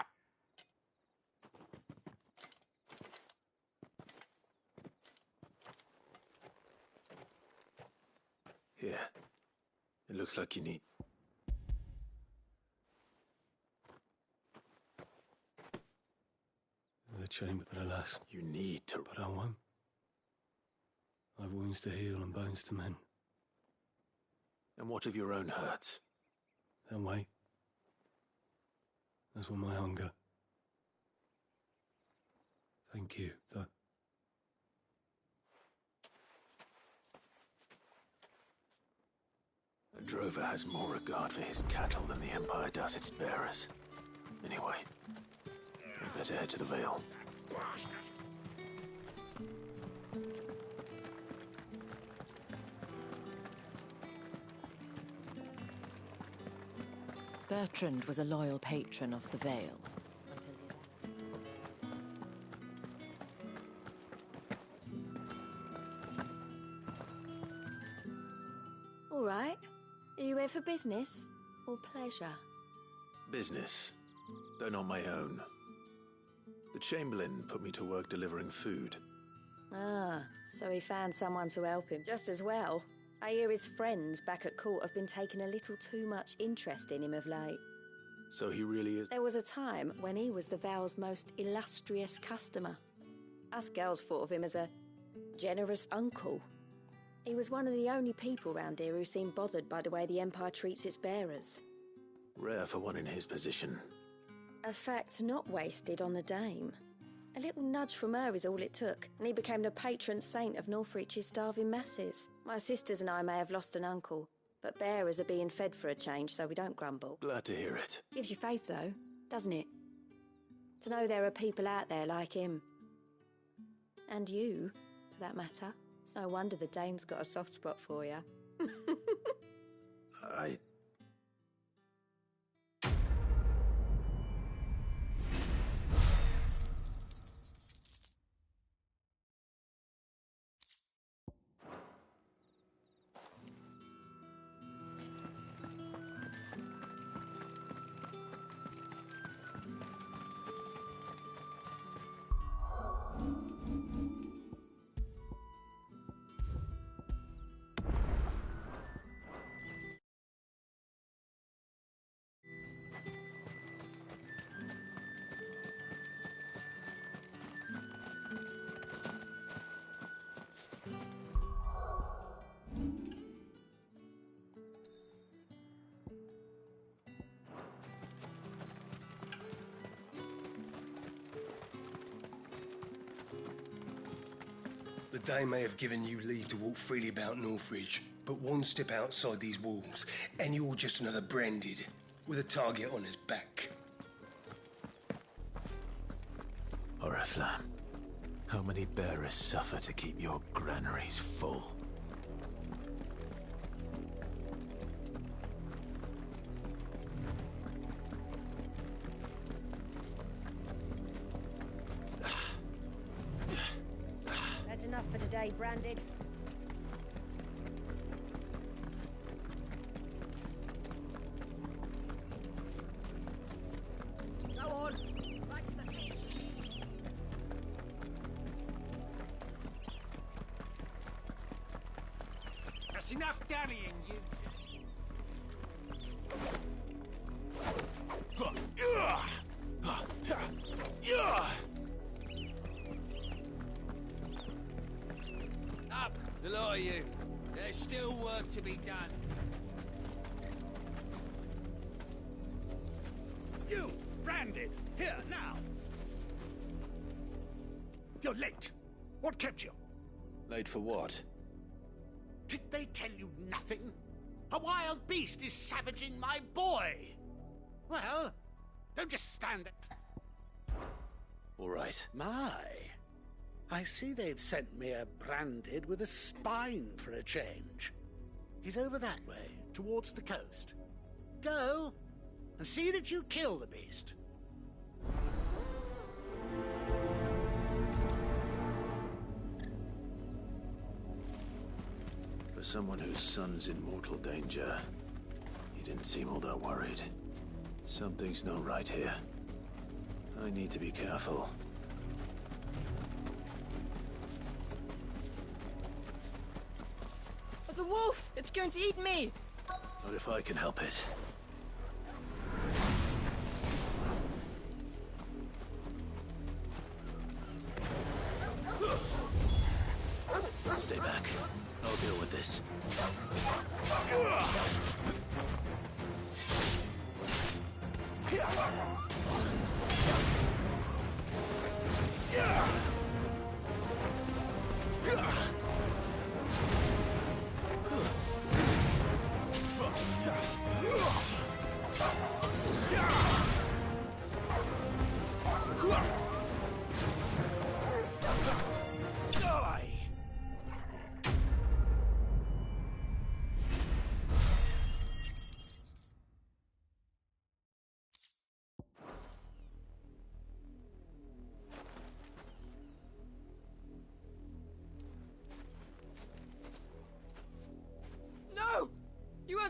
Speaker 7: Here. It looks like you need...
Speaker 22: The chamber, but alas.
Speaker 7: You need to...
Speaker 22: But I won't. I've wounds to heal and bones to mend.
Speaker 7: And what of your own hurts?
Speaker 22: They'll wait. As will my hunger. Thank you, though.
Speaker 7: A drover has more regard for his cattle than the Empire does its bearers. Anyway, we'd better head to the Vale.
Speaker 15: Bertrand was a loyal patron of the Vale.
Speaker 17: All right. Are you here for business or pleasure?
Speaker 7: Business, though not my own. The Chamberlain put me to work delivering food.
Speaker 17: Ah, so he found someone to help him. Just as well. I hear his friends back at court have been taking a little too much interest in him of late.
Speaker 7: So he really is...
Speaker 17: There was a time when he was the Vale's most illustrious customer. Us girls thought of him as a generous uncle. He was one of the only people round here who seemed bothered by the way the Empire treats its bearers.
Speaker 7: Rare for one in his position.
Speaker 17: A fact not wasted on the dame. A little nudge from her is all it took, and he became the patron saint of Northreach's starving masses. My sisters and I may have lost an uncle, but bearers are being fed for a change, so we don't grumble.
Speaker 7: Glad to hear it.
Speaker 17: Gives you faith, though, doesn't it? To know there are people out there like him. And you, for that matter. It's no wonder the dame's got a soft spot for you.
Speaker 18: The Dame may have given you leave to walk freely about Northridge, but one step outside these walls, and you're just another branded, with a target on his back.
Speaker 7: Oriflamme, how many bearers suffer to keep your granaries full?
Speaker 17: That's enough for today, Branded.
Speaker 19: Go on, back to the pit.
Speaker 6: That's enough dallying, you
Speaker 12: Up, the lot of you. There's still work to be done.
Speaker 6: You, Branded, here, now. You're late. What kept you?
Speaker 2: Late for what?
Speaker 6: Did they tell you nothing? A wild beast is savaging my boy. Well, don't just stand there.
Speaker 2: All right.
Speaker 6: My, I see they've sent me a Branded with a spine for a change. He's over that way, towards the coast. Go, and see that you kill the beast.
Speaker 7: For someone whose son's in mortal danger, he didn't seem all that worried. Something's not right here. I need to be careful.
Speaker 4: The wolf! It's going to eat me!
Speaker 7: Not if I can help it. Stay back. I'll deal with this.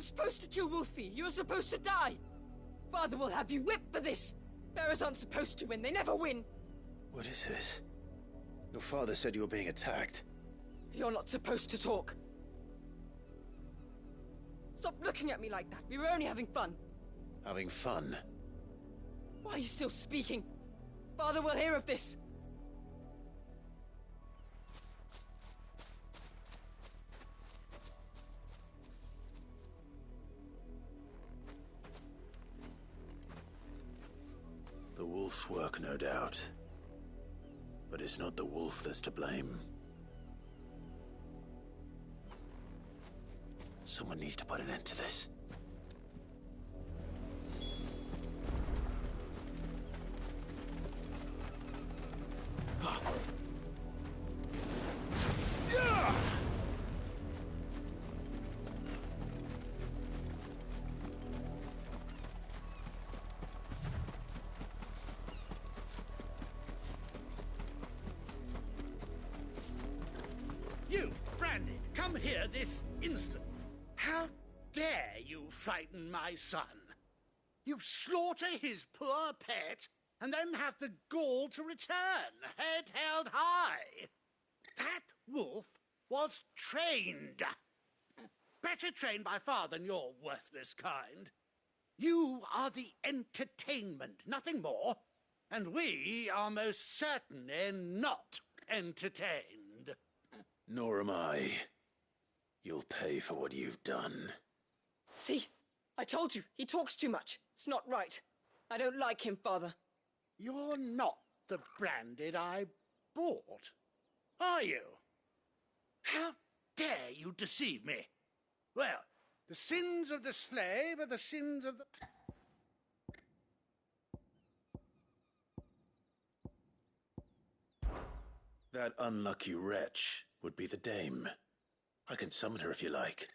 Speaker 1: weren't supposed to kill Wolfie. You were supposed to die. Father will have you whipped for this. Bearers aren't supposed to win. They never win.
Speaker 7: What is this? Your father said you were being attacked.
Speaker 1: You're not supposed to talk. Stop looking at me like that. We were only having fun.
Speaker 7: Having fun?
Speaker 1: Why are you still speaking? Father will hear of this.
Speaker 7: The wolf's work, no doubt. But it's not the wolf that's to blame. Someone needs to put an end to this.
Speaker 6: You, Brandon, come here this instant. How dare you frighten my son? You slaughter his poor pet, and then have the gall to return, head held high. That wolf was trained. Better trained by far than your worthless kind. You are the entertainment, nothing more. And we are most certainly not entertained.
Speaker 7: Nor am I. You'll pay for what you've done.
Speaker 1: See? I told you, he talks too much. It's not right. I don't like him, Father.
Speaker 6: You're not the Branded I bought, are you? How dare you deceive me? Well, the sins of the slave are the sins of the...
Speaker 7: That unlucky wretch would be the dame. I can summon her if you like.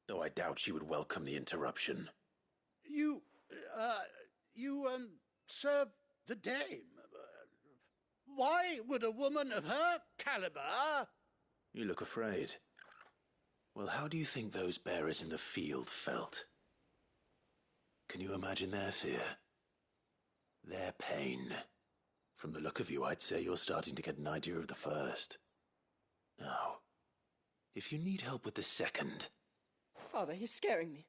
Speaker 7: Though I doubt she would welcome the interruption.
Speaker 6: You serve the dame. Why would a woman of her caliber...
Speaker 7: You look afraid. Well, how do you think those bearers in the field felt? Can you imagine their fear? Their pain? From the look of you, I'd say you're starting to get an idea of the first. Now, if you need help with the second...
Speaker 1: Father, he's scaring me.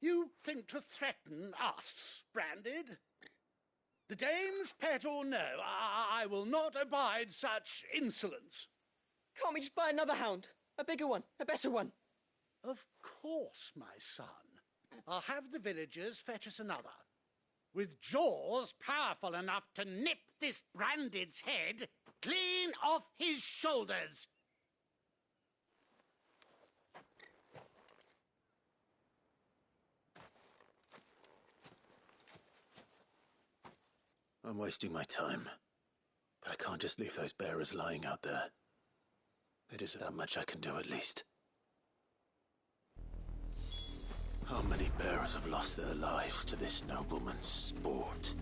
Speaker 6: You think to threaten us, Branded? The dame's pet or no, I will not abide such insolence.
Speaker 1: Can't we just buy another hound? A bigger one, a better one.
Speaker 6: Of course, my son. I'll have the villagers fetch us another. With jaws powerful enough to nip this Branded's head clean off his shoulders.
Speaker 7: I'm wasting my time. But I can't just leave those bearers lying out there. It isn't that much I can do, at least. How many bearers have lost their lives to this nobleman's sport?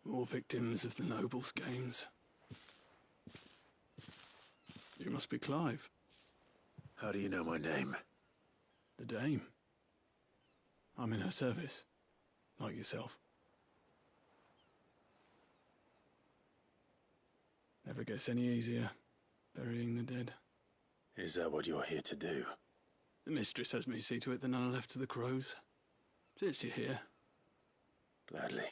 Speaker 5: More victims of the nobles' games. You must be Clive.
Speaker 7: How do you know my name?
Speaker 5: The Dame. I'm in her service, like yourself. Never gets any easier, burying the dead.
Speaker 7: Is that what you're here to do?
Speaker 5: The mistress has me see to it that none are left to the crows. Since you're here.
Speaker 7: Gladly.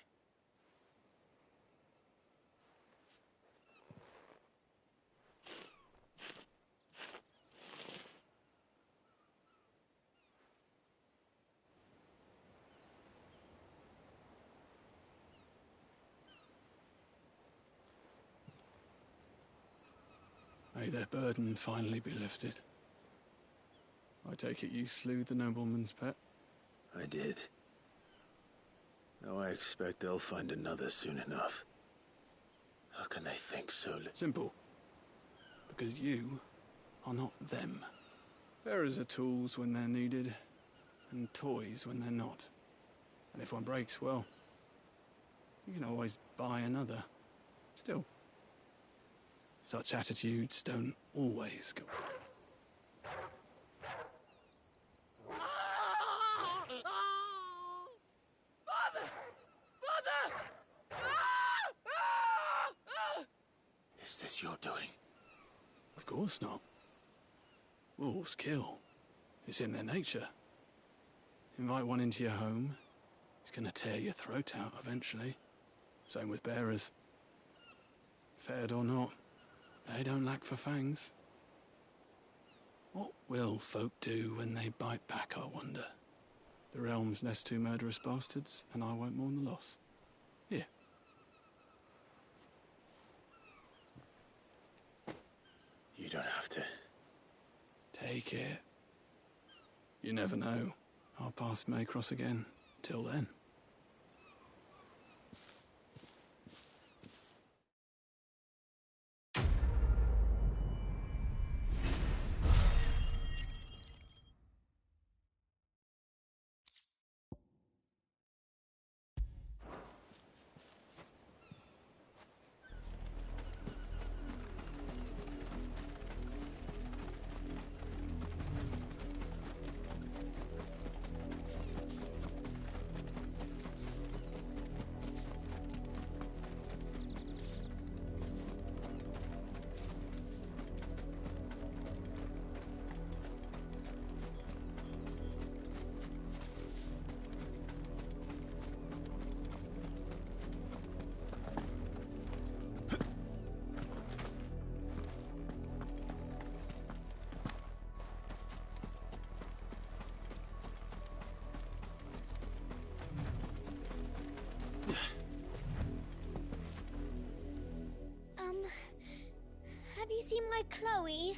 Speaker 5: May their burden finally be lifted. I take it you slew the nobleman's pet?
Speaker 7: I did. Now I expect they'll find another soon enough. How can they think so?
Speaker 5: Simple. Because you are not them. Bearers are tools when they're needed, and toys when they're not. And if one breaks, well, you can always buy another. Still, such attitudes don't always go.
Speaker 1: Father! Father!
Speaker 7: Is this your doing?
Speaker 5: Of course not. Wolves kill. It's in their nature. Invite one into your home, it's gonna tear your throat out eventually. Same with bearers. Fed or not, they don't lack for fangs. What will folk do when they bite back, I wonder? The realm's nest two murderous bastards, and I won't mourn the loss. Here.
Speaker 7: You don't have to.
Speaker 5: Take it. You never know. Our paths may cross again. Till then.
Speaker 10: Have you seen my Chloe?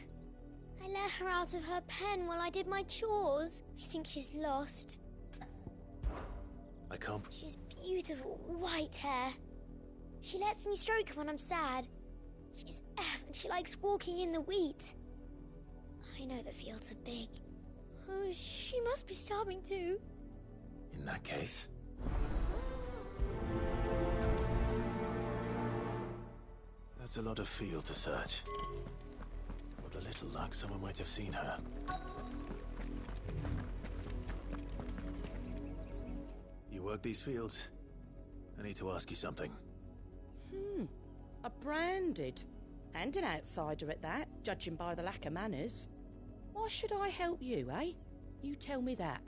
Speaker 10: I let her out of her pen while I did my chores. I think she's lost.
Speaker 7: I can't...
Speaker 10: She's beautiful white hair. She lets me stroke her when I'm sad. She's F and she likes walking in the wheat. I know the fields are big. Oh, she must be starving too.
Speaker 7: In that case... That's a lot of field to search. With a little luck, someone might have seen her. You work these fields? I need to ask you something.
Speaker 11: A branded. And an outsider at that, judging by the lack of manners. Why should I help you, eh? You tell me that.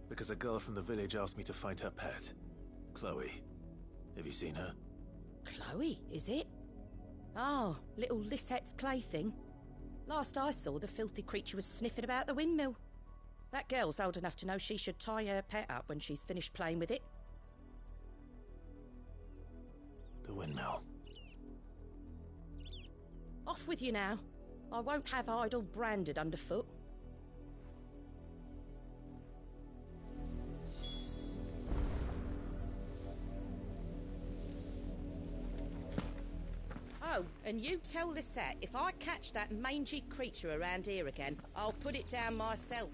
Speaker 7: Because a girl from the village asked me to find her pet. Chloe. Have you seen her?
Speaker 11: Chloe, is it? Oh, little Lisette's plaything. Last I saw, the filthy creature was sniffing about the windmill. That girl's old enough to know she should tie her pet up when she's finished playing with it.
Speaker 7: The windmill.
Speaker 11: Off with you now. I won't have idle branded underfoot. Oh, and you tell Lisette, if I catch that mangy creature around here again, I'll put it down myself.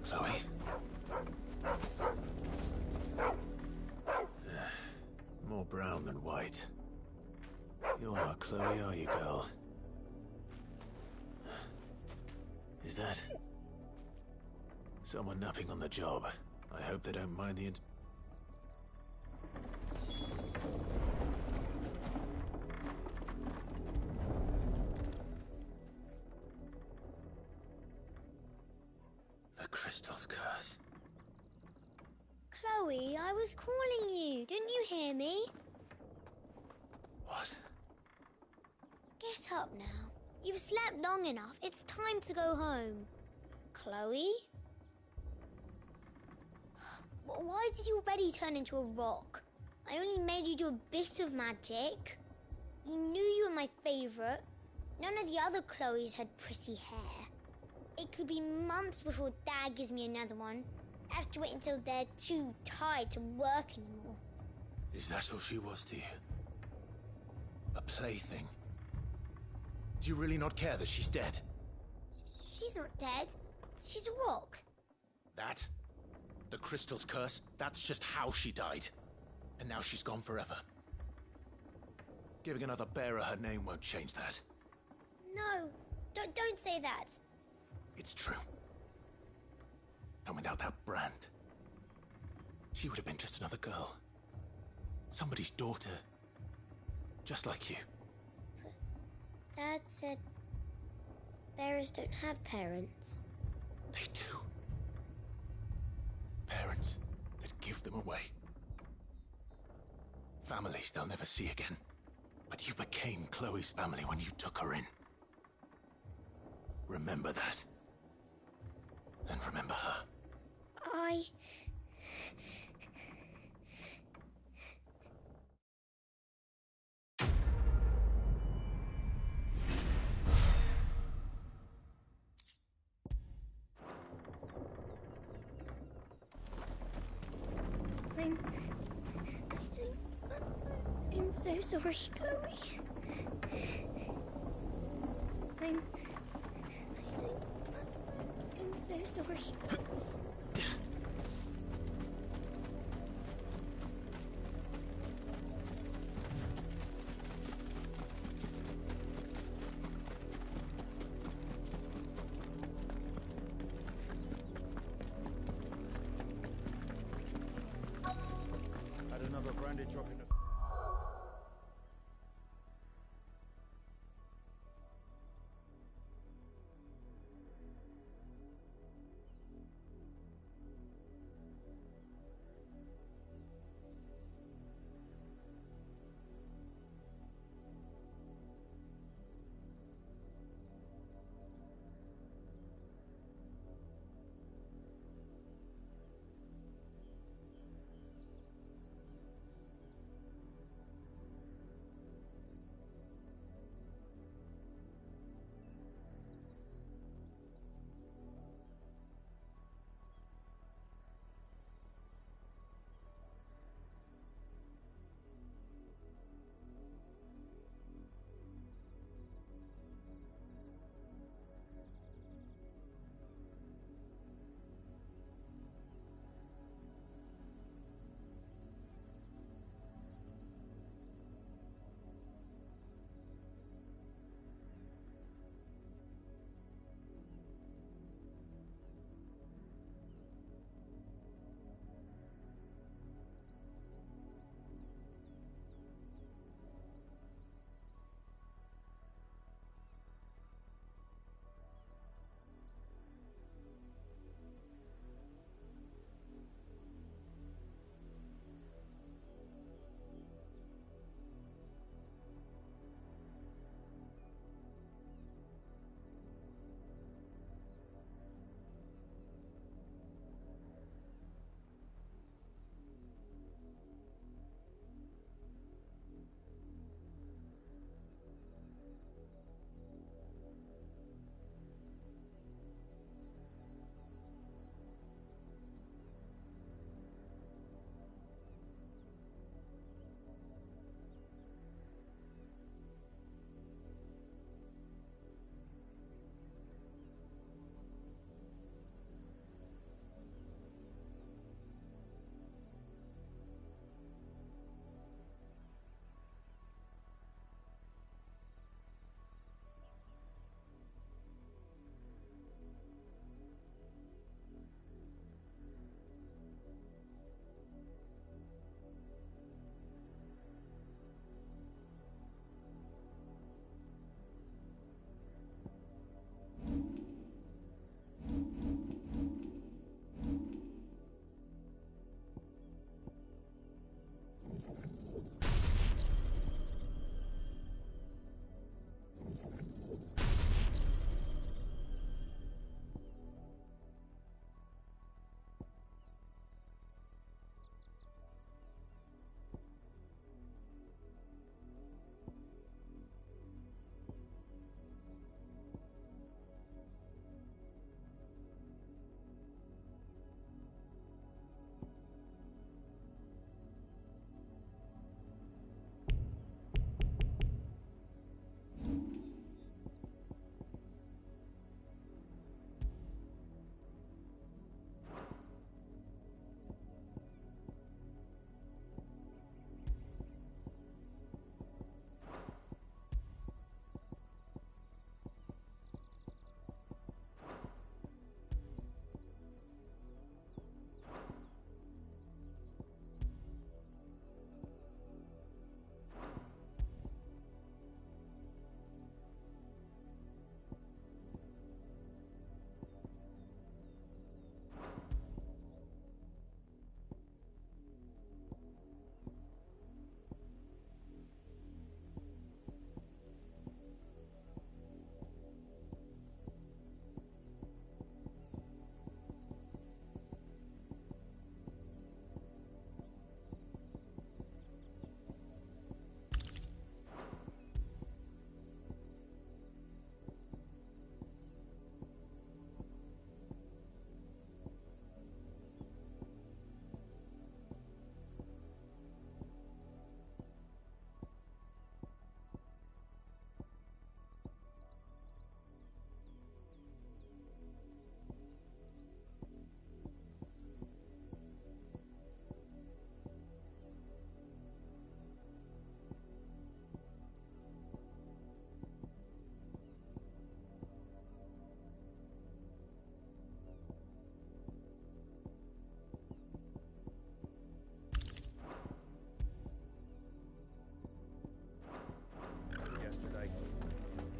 Speaker 7: Chloe? More brown than white. You're not Chloe, are you, girl? Is that... someone napping on the job? I hope they don't mind the... The crystal's curse.
Speaker 10: Chloe, I was calling you. Didn't you hear me?
Speaker 7: What?
Speaker 10: Get up now. You've slept long enough. It's time to go home. Chloe? Why did you already turn into a rock? I only made you do a bit of magic. You knew you were my favourite. None of the other Chloes had prissy hair. It could be months before Dad gives me another one. I have to wait until they're too tired to work anymore.
Speaker 7: Is that what she was to you? A plaything? Do you really not care that she's dead?
Speaker 10: She's not dead. She's a rock.
Speaker 7: That? The crystal's curse? That's just how she died. And now she's gone forever. Giving another bearer her name won't change that.
Speaker 10: No, don't say that.
Speaker 7: It's true. And without that brand, she would have been just another girl. Somebody's daughter. Just like you.
Speaker 10: Dad said bearers don't have parents.
Speaker 7: They do. Parents that give them away. Families they'll never see again. But you became Chloe's family when you took her in. Remember that. And remember her.
Speaker 10: I'm so sorry, Chloe. I'm so sorry.
Speaker 6: Had another branded drop in the...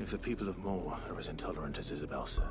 Speaker 7: If the people of Moor are as intolerant as Isabel said,